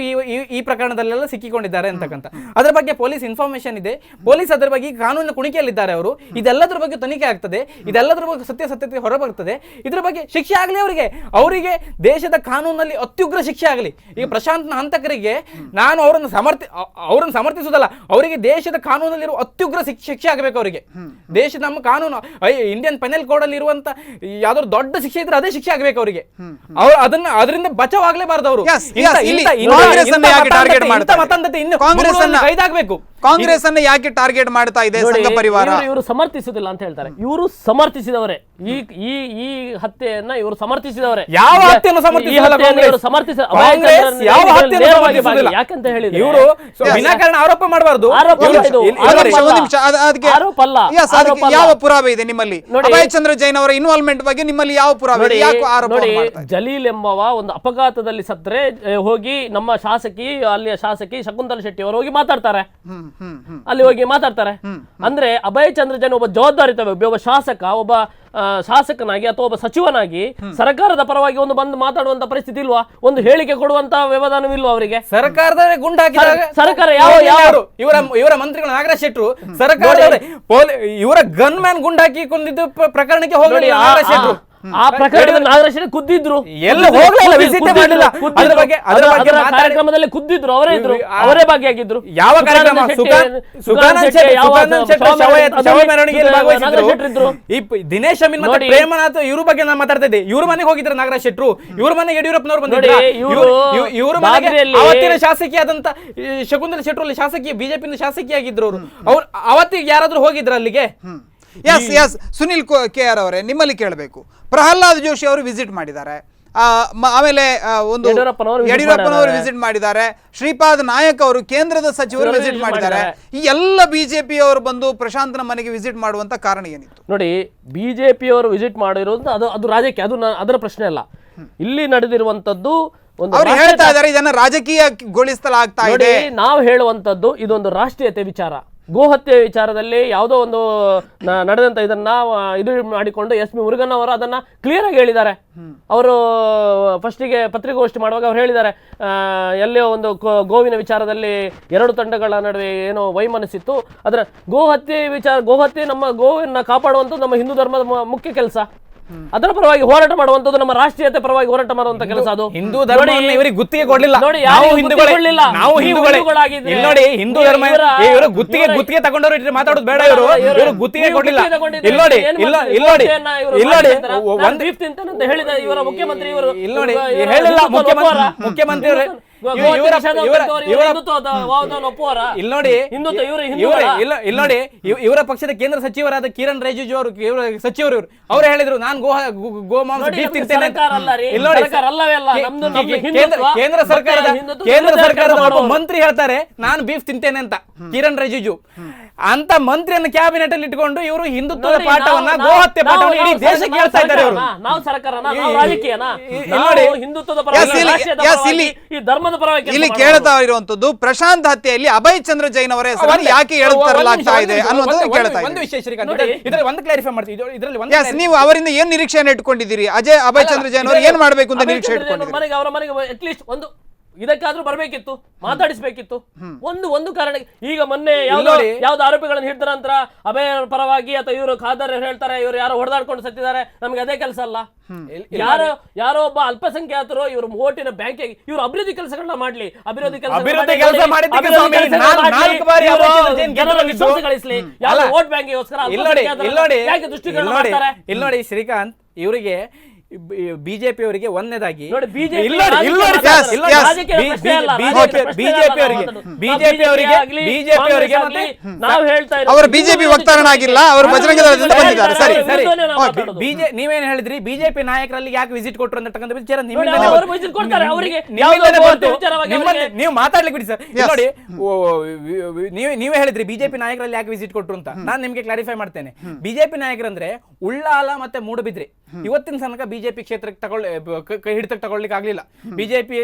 ಈ ಪ್ರಕರಣದಲ್ಲೆಲ್ಲ ಸಿಕ್ಕಿಕೊಂಡಿದ್ದಾರೆ ಅಂತಕ್ಕಂಥ ಅದರ ಬಗ್ಗೆ ಪೊಲೀಸ್ ಇನ್ಫಾರ್ಮೇಶನ್ ಇದೆ. ಪೊಲೀಸ್ ಅದರ ಬಗ್ಗೆ ಕಾನೂನಿನ ಕುಣಿಕೆಯಲ್ಲಿದ್ದಾರೆ. ಅವರು ಇದೆಲ್ಲದರ ಬಗ್ಗೆ ತನಿಖೆ ಆಗ್ತದೆ, ಇದೆಲ್ಲದರ ಬಗ್ಗೆ ಸತ್ಯಾಸತ್ಯತೆ ಹೊರಬರ್ತದೆ. ಇದರ ಬಗ್ಗೆ ಶಿಕ್ಷೆ ಆಗಲಿ, ಅವರಿಗೆ ದೇಶದ ಕಾನೂನಲ್ಲಿ ಅತ್ಯುಗ್ರ ಶಿಕ್ಷೆ ಆಗಲಿ. ಈಗ ಪ್ರಶಾಂತ್ನ ಹಂತಕರಿಗೆ ನಾನು ಅವರನ್ನು ಸಮರ್ಥಿಸುವುದಲ್ಲ, ಅವರಿಗೆ ದೇಶದ ಕಾನೂನಲ್ಲಿರುವ ಅತ್ಯುಗ್ರ ಶಿಕ್ಷೆ ಆಗಬೇಕು. ಅವರಿಗೆ ದೇಶದ ನಮ್ಮ ಕಾನೂನು ಇಂಡಿಯನ್ ಪೆನಲ್ ಕೋಡ್ ಅಲ್ಲಿ ಇರುವಂತ ಯಾವ್ದಾದ್ರು ದೊಡ್ಡ ಶಿಕ್ಷೆ ಇದ್ರೆ ಅದೇ ಶಿಕ್ಷೆ ಆಗಬೇಕು ಅವರಿಗೆ. ಅದರಿಂದ ಬಚಾವಾಗಲೇಬಾರದು. ಅವರು ಕಾಂಗ್ರೆಸ್ ಅನ್ನ ಯಾಕೆ ಟಾರ್ಗೆಟ್ ಮಾಡ್ತಾ ಇದೆ ಸಂಘ ಪರಿವಾರ? ಇವರು ಸಮರ್ಥಿಸುವುದಿಲ್ಲ ಅಂತ ಹೇಳ್ತಾರೆ. ಇವರು ಸಮರ್ಥಿಸಿದವರೇ ಈ ಹತ್ಯೆಯನ್ನ ಇವರು ಸಮರ್ಥಿಸಿದವರೇ. ಯಾವ ಹತ್ಯೆಯನ್ನು ಯಾಕಂತ ಹೇಳಿದ್ರೆ ಇವರು ವಿನಾಕಾರಣ ಆರೋಪ ಮಾಡಬಾರದು. ಯಾವ ಪುರಾವೆ ಇದೆ ನಿಮ್ಮಲ್ಲಿ? ಅಭಯ್ ಚಂದ್ರ ಜೈನ್ ಅವರ ಇನ್ವಾಲ್ವ್ಮೆಂಟ್ ಬಗ್ಗೆ ನಿಮ್ಮಲ್ಲಿ ಯಾವ ಪುರಾವೆ ಇದೆ? ಯಾಕೆ ಆರೋಪ ಮಾಡ್ತಾರೆ? ಜಲೀಲ್ ಎಂಬವ ಒಂದು ಅಪಘಾತದಲ್ಲಿ ಸತ್ರೆ ಹೋಗಿ ನಮ್ಮ ಅಲ್ಲಿಯ ಶಾಸಕಿ ಶಕುಂತಲಾ ಶೆಟ್ಟಿ ಅವರು ಹೋಗಿ ಮಾತಾಡ್ತಾರೆ. ಅಲ್ಲಿ ಹೋಗಿ ಮಾತಾಡ್ತಾರೆ ಅಂದ್ರೆ ಅಭಯ್ ಚಂದ್ರ ಜೈನ್ ಒಬ್ಬ ಜವಾಬ್ದಾರಿತ ಒಬ್ಬ ಶಾಸಕನಾಗಿ ಅಥವಾ ಒಬ್ಬ ಸಚಿವನಾಗಿ ಸರ್ಕಾರದ ಪರವಾಗಿ ಒಂದು ಬಂದು ಮಾತಾಡುವಂತ ಪರಿಸ್ಥಿತಿ ಇಲ್ವಾ? ಒಂದು ಹೇಳಿಕೆ ಕೊಡುವಂತ ವ್ಯವಧಾನವಿಲ್ವಾ ಅವರಿಗೆ? ಸರ್ಕಾರದವರೇ ಗುಂಡು ಹಾಕಿದಾಗ ಸರ್ಕಾರ ಇವರ ಮಂತ್ರಿಗಳು ನಾಗರಾಜ್ ಶೆಟ್ರು ಸರ್ಕಾರ ಇವರ ಗನ್ ಮ್ಯಾನ್ ಗುಂಡು ಹಾಕಿ ಕೊಂದಿದ್ದು ಪ್ರಕರಣಕ್ಕೆ ಹೋಗಲಿ. ಆ ಪ್ರಕರಣದಲ್ಲಿ ನಾಗರಾಜ್ ಶೆಟ್ಟಿ ಖುದ್ದಿದ್ರು, ಕಾರ್ಯಕ್ರಮದಲ್ಲಿ ಖುದ್ದಿದ್ರು, ಅವರೇ ಇದ್ರು, ಅವರೇ ಭಾಗಿಯಾಗಿದ್ರು. ಯಾವ ಕಾರ್ಯಕ್ರಮ? ದಿನೇಶ್ ಅಮೀನ್ ಮತ್ತೆ ಪ್ರೇಮನಾಥ್ ಇವ್ರ ಬಗ್ಗೆ ನಾನು ಮಾತಾಡ್ತಾ ಇದ್ದೆ. ಇವ್ರ ಮನೆಗೆ ಹೋಗಿದ್ರು ನಾಗರಾಜ್ ಶೆಟ್ರು, ಇವ್ರ ಮನೆಗೆ ಯಡಿಯೂರಪ್ಪನವ್ರು ಬಂದಿದ್ರು. ಇವ್ರ ಮನೆಗೆ ಅವತ್ತಿನ ಶಾಸಕಿಯಾದಂತ ಶಕುಂತಲಾ ಶೆಟ್ರು ಅಲ್ಲಿ ಶಾಸಕಿ ಬಿಜೆಪಿ ಶಾಸಕಿಯಾಗಿದ್ರು. ಅವ್ರು ಅವತ್ತಿಗೆ ಯಾರಾದ್ರೂ ಹೋಗಿದ್ರ ಅಲ್ಲಿಗೆ? ಸುನಿಲ್ KR ಅವರೇ, ನಿಮ್ಮಲ್ಲಿ ಕೇಳಬೇಕು. ಪ್ರಹ್ಲಾದ್ ಜೋಶಿ ಅವರು ವಿಸಿಟ್ ಮಾಡಿದ್ದಾರೆ, ಆಮೇಲೆ ಒಂದು ಯಡಿಯೂರಪ್ಪನವರು ವಿಸಿಟ್ ಮಾಡಿದ್ದಾರೆ, ಶ್ರೀಪಾದ್ ನಾಯಕ್ ಅವರು ಕೇಂದ್ರದ ಸಚಿವರು ವಿಸಿಟ್ ಮಾಡಿದ್ದಾರೆ. ಈ ಎಲ್ಲ ಬಿಜೆಪಿ ಅವರು ಬಂದು ಪ್ರಶಾಂತ್ನ ಮನೆಗೆ ವಿಸಿಟ್ ಮಾಡುವಂತ ಕಾರಣ ಏನಿತ್ತು? ನೋಡಿ, ಬಿಜೆಪಿ ಅವರು ವಿಸಿಟ್ ಮಾಡಿರೋದು ಅದು ರಾಜಕೀಯ, ಅದು ಅದರ ಪ್ರಶ್ನೆ ಅಲ್ಲ. ಇಲ್ಲಿ ನಡೆದಿರುವಂತದ್ದು ಅವ್ರು ಹೇಳ್ತಾ ಇದ್ದಾರೆ ಇದನ್ನ ರಾಜಕೀಯಗೊಳಿಸಲಾಗ್ತಾ ಇದೆ. ನಾವು ಹೇಳುವಂತದ್ದು ಇದೊಂದು ರಾಷ್ಟ್ರೀಯತೆ ವಿಚಾರ. ಗೋಹತ್ಯೆ ವಿಚಾರದಲ್ಲಿ ಯಾವುದೋ ಒಂದು ನಡೆದಂತ ಇದನ್ನ ಇದು ಮಾಡಿಕೊಂಡು ಎಸ್ ಪಿ ಮುರುಗನ್ ಅವರು ಅದನ್ನ ಕ್ಲಿಯರ್ ಆಗಿ ಹೇಳಿದ್ದಾರೆ. ಅವರು ಫಸ್ಟಿಗೆ ಪತ್ರಿಕಾಗೋಷ್ಠಿ ಮಾಡುವಾಗ ಅವ್ರು ಹೇಳಿದ್ದಾರೆ, ಎಲ್ಲಿಯೋ ಒಂದು ಗೋವಿನ ವಿಚಾರದಲ್ಲಿ ಎರಡು ತಂಡಗಳ ನಡುವೆ ಏನೋ ವೈಮನಸ್ಸಿತ್ತು, ಅದರ ಗೋಹತ್ಯೆ ನಮ್ಮ ಗೋವನ್ನ ಕಾಪಾಡುವಂಥದ್ದು ನಮ್ಮ ಹಿಂದೂ ಧರ್ಮದ ಮುಖ್ಯ ಕೆಲಸ. ಅದರ ಪರವಾಗಿ ಹೋರಾಟ ಮಾಡುವಂತದ್ದು ನಮ್ಮ ರಾಷ್ಟ್ರೀಯತೆ ಪರವಾಗಿ ಹೋರಾಟ ಮಾಡುವಂತ ಕೆಲಸ. ಅದು ಹಿಂದೂ ಧರ್ಮ ಇವರಿಗೆ ಗುತ್ತಿಗೆ ಕೊಡ್ಲಿಲ್ಲ. ನೋಡಿ, ನಾವು ನೋಡಿ ಹಿಂದೂ ಧರ್ಮ ಇವರು ಗುತ್ತಿಗೆ ತಗೊಂಡವರು ಮಾತಾಡೋದು ಬೇಡ. ಇವರು ಗುತ್ತಿಗೆ ಕೊಡ್ಲಿಲ್ಲ. ಇಲ್ಲಿ ಹೇಳಿದ ಇವರ ಮುಖ್ಯಮಂತ್ರಿ ಇವರು ನೋಡಿ ಹೇಳಿಲ್ಲ. ಮುಖ್ಯಮಂತ್ರಿ ನೋಡಿ ಇವರ ಪಕ್ಷದ ಕೇಂದ್ರ ಸಚಿವರಾದ ಕಿರಣ್ ರಿಜಿಜು ಅವರು ಸಚಿವರು ಅವ್ರು ಹೇಳಿದ್ರು, ನಾನು ಗೋಮಾಂಸ ಬೀಫ್ ತಿಂತೇನೆ. ಕೇಂದ್ರ ಸರ್ಕಾರದ ಒಬ್ಬ ಮಂತ್ರಿ ಹೇಳ್ತಾರೆ ನಾನು ಬೀಫ್ ತಿಂತೇನೆ ಅಂತ, ಕಿರಣ್ ರಿಜಿಜು ಅಂತ ಮಂತ್ರಿಯನ್ನು ಕ್ಯಾಬಿನೆಟ್ ಅಲ್ಲಿ ಇಟ್ಕೊಂಡು ಇವರು ಹಿಂದುತ್ವದ ಪಾಠವನ್ನ, ಗೋಹತ್ಯೆ ಪಾಠವನ್ನು ಇಡೀ ದೇಶಕ್ಕೆ ಹೇಳ್ತಾ ಇದ್ದಾರೆ. ಇಲ್ಲಿ ಕೇಳ್ತಾ ಇರುವಂತದ್ದು ಪ್ರಶಾಂತ್ ಹತ್ಯೆಯಲ್ಲಿ ಅಭಯ್ ಚಂದ್ರ ಜೈನ್ ಅವರ ಹೆಸರನ್ನು ಯಾಕೆ ಹೇಳುತ್ತಾರಲಾಗ್ತಾ ಇದೆ ಅನ್ನೋದನ್ನ ಕೇಳ್ತಾ ಇದ್ದಾರೆ. ಒಂದು ವಿಷಯ ಶ್ರೀಕಾಂತ್, ಇದರಲ್ಲಿ ಒಂದು ಕ್ಲಾರಿಫೈ ಮಾಡ್ತೀವಿ. ಇದರಲ್ಲಿ ನೀವು ಅವರಿಂದ ಏನ್ ನಿರೀಕ್ಷೆಯನ್ನು ಇಟ್ಕೊಂಡಿದ್ದೀರಿ? ಅಭಯ್ ಚಂದ್ರ ಜೈನ್ ಅವರು ಏನ್ ಮಾಡಬೇಕು ಅಂತ ನಿರೀಕ್ಷೆ ಇಟ್ಕೊಂಡಿದ್ದೀರಿ? ಅವರ ಮನೆಗೆ ಅಟ್ಲೀಸ್ಟ್ ಒಂದು ಇದಕ್ಕಾದ್ರೂ ಬರ್ಬೇಕಿತ್ತು, ಮಾತಾಡಿಸ್ಬೇಕಿತ್ತು. ಒಂದು ಕಾರಣ, ಈಗ ಮೊನ್ನೆ ಯಾವ್ದು ಆರೋಪಿಗಳನ್ನು ಹಿಡಿದ ನಂತರ ಅಭಯ ಪರವಾಗಿ ಅಥವಾ ಇವರು ಖಾದರ್ ಹೇಳ್ತಾರೆ ಇವರು ಯಾರೋ ಹೊಡೆದಾಡ್ಕೊಂಡು ಸತ್ತಿದ್ದಾರೆ, ನಮ್ಗೆ ಅದೇ ಕೆಲಸ ಅಲ್ಲ. ಯಾರೋ ಒಬ್ಬ ಅಲ್ಪಸಂಖ್ಯಾತರು ಇವರು ಓಟಿನ ಬ್ಯಾಂಕ್ ಇವರು ಅಭಿವೃದ್ಧಿ ಕೆಲಸಗಳನ್ನ ಮಾಡ್ಲಿ, ಅಭಿವೃದ್ಧಿ ಕೆಲಸ ಗಳಿಸ್ಲಿ, ಯಾವ ವೋಟ್ ಬ್ಯಾಂಕಿಗೋಸ್ಕರ ಯಾಕೆ ದೃಷ್ಟಿಕೋನ ಮಾಡ್ತಾರೆ? ನೋಡಿ ಶ್ರೀಕಾಂತ್, ಇವರಿಗೆ ಬಿಜೆಪಿ ಅವರಿಗೆ ಒಂದನೇದಾಗಿ ಅವರು ಬಿಜೆಪಿ ವಕ್ತಾರನಾಗಿಲ್ಲ, ಅವರು ಬಜರಂಗ ದಳದಿಂದ ಬಂದಿದ್ದಾರೆ. ಸರಿ ಸರಿ, ನೀವೇನ್ ಹೇಳಿದ್ರಿ ಬಿಜೆಪಿ ನಾಯಕರಲ್ಲಿ ಯಾಕೆ ವಿಸಿಟ್ ಕೊಟ್ಟರು ಅಂತಕ್ಕಂಥ ವಿಚಾರ ನೀವು ಮಾತಾಡ್ಲಿಕ್ಕೆ ಬಿಡಿ ಸರ್. ನೋಡಿ, ನೀವೇ ಹೇಳಿದ್ರಿ ಬಿಜೆಪಿ ನಾಯಕರಲ್ಲಿ ಯಾಕೆ ವಿಸಿಟ್ ಕೊಟ್ಟರು ಅಂತ. ನಾನು ನಿಮ್ಗೆ ಕ್ಲಾರಿಫೈ ಮಾಡ್ತೇನೆ. ಬಿಜೆಪಿ ನಾಯಕರಂದ್ರೆ ಉಳ್ಳಾಲ ಮತ್ತೆ ಮೂಡಬಿದ್ರೆ ಇವತ್ತಿನ ತನಕ ಬಿಜೆಪಿ ಕ್ಷೇತ್ರಕ್ಕೆ ಹಿಡಿತಕ್ಕೆ ತಗೊಳ್ಳಿಕ್ಕೆ ಆಗ್ಲಿಲ್ಲ. ಬಿಜೆಪಿ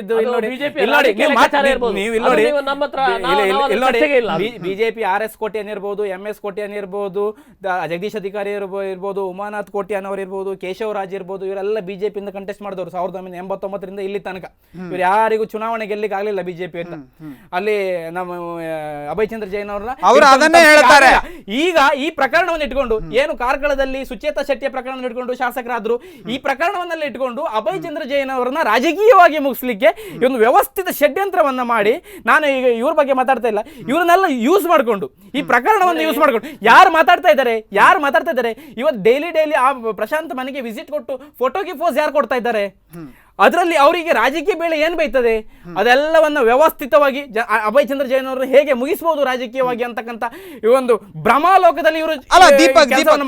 ಬಿಜೆಪಿ RS ಕೋಟ್ಯಾನ್ ಇರ್ಬೋದು, MS ಕೋಟ್ಯಾನ್ ಇರ್ಬೋದು, ಜಗದೀಶ್ ಅಧಿಕಾರಿ ಇರ್ಬೋದು, ಉಮಾನಾಥ್ ಕೋಟ್ಯಾನ್ ಅವರು ಇರ್ಬೋದು, ಕೇಶವರಾಜ್ ಇರ್ಬೋದು, ಇವರೆಲ್ಲ ಬಿಜೆಪಿಯಿಂದ ಕಂಟೆಸ್ಟ್ ಮಾಡಿದವರು 1989 ಇಲ್ಲಿ ತನಕ. ಇವ್ರು ಯಾರಿಗೂ ಚುನಾವಣೆ ಗೆಲ್ಲಿಕ್ಕೆ ಆಗ್ಲಿಲ್ಲ ಬಿಜೆಪಿ ಅಂತ. ಅಲ್ಲಿ ನಮ್ಮ ಅಭಯ್ ಚಂದ್ರ ಜೈನ್ ಅದನ್ನೇ ಹೇಳ್ತಾರೆ. ಈಗ ಈ ಪ್ರಕರಣವನ್ನು ಇಟ್ಕೊಂಡು, ಏನು ಕಾರ್ಕಳದಲ್ಲಿ ಸುಚೇತಾ ಶೆಟ್ಟಿಯ ಪ್ರಕರಣ ಇಟ್ಕೊಂಡು ಶಾಸಕರಾದ್ರು, ಈ ಪ್ರಕರಣವನ್ನೆಲ್ಲ ಇಟ್ಕೊಂಡು ಅಭಯ್ ಚಂದ್ರ ಜೈನ್ ಅವರನ್ನ ರಾಜಕೀಯವಾಗಿ ಮುಗಿಸ್ಲಿಕ್ಕೆ ಒಂದು ವ್ಯವಸ್ಥಿತ ಷಡ್ಯಂತ್ರವನ್ನ ಮಾಡಿ, ನಾನು ಈಗ ಇವ್ರ ಬಗ್ಗೆ ಮಾತಾಡ್ತಾ ಇಲ್ಲ, ಇವ್ರನ್ನೆಲ್ಲ ಯೂಸ್ ಮಾಡ್ಕೊಂಡು, ಈ ಪ್ರಕರಣವನ್ನು ಯೂಸ್ ಮಾಡ್ಕೊಂಡು ಯಾರು ಮಾತಾಡ್ತಾ ಇದ್ದಾರೆ ಇವತ್ತು ಡೈಲಿ ಆ ಪ್ರಶಾಂತ್ ಮನೆಗೆ ವಿಸಿಟ್ ಕೊಟ್ಟು ಫೋಟೋಗೆ ಪೋಸ್ ಯಾರು ಕೊಡ್ತಾ ಇದ್ದಾರೆ? ಅದರಲ್ಲಿ ಅವರಿಗೆ ರಾಜಕೀಯ ಬೇಳೆ ಏನ್ ಬೈತದೆ ಅದೆಲ್ಲವನ್ನ ವ್ಯವಸ್ಥಿತವಾಗಿ ಅಭಯ್ ಚಂದ್ರ ಜೈನ್ ಅವರು ಹೇಗೆ ಮುಗಿಸಬಹುದು ರಾಜಕೀಯವಾಗಿ ಅಂತಕ್ಕಂಥ ಈ ಒಂದು ಭ್ರಮಾಲೋಕದಲ್ಲಿ ಇವರು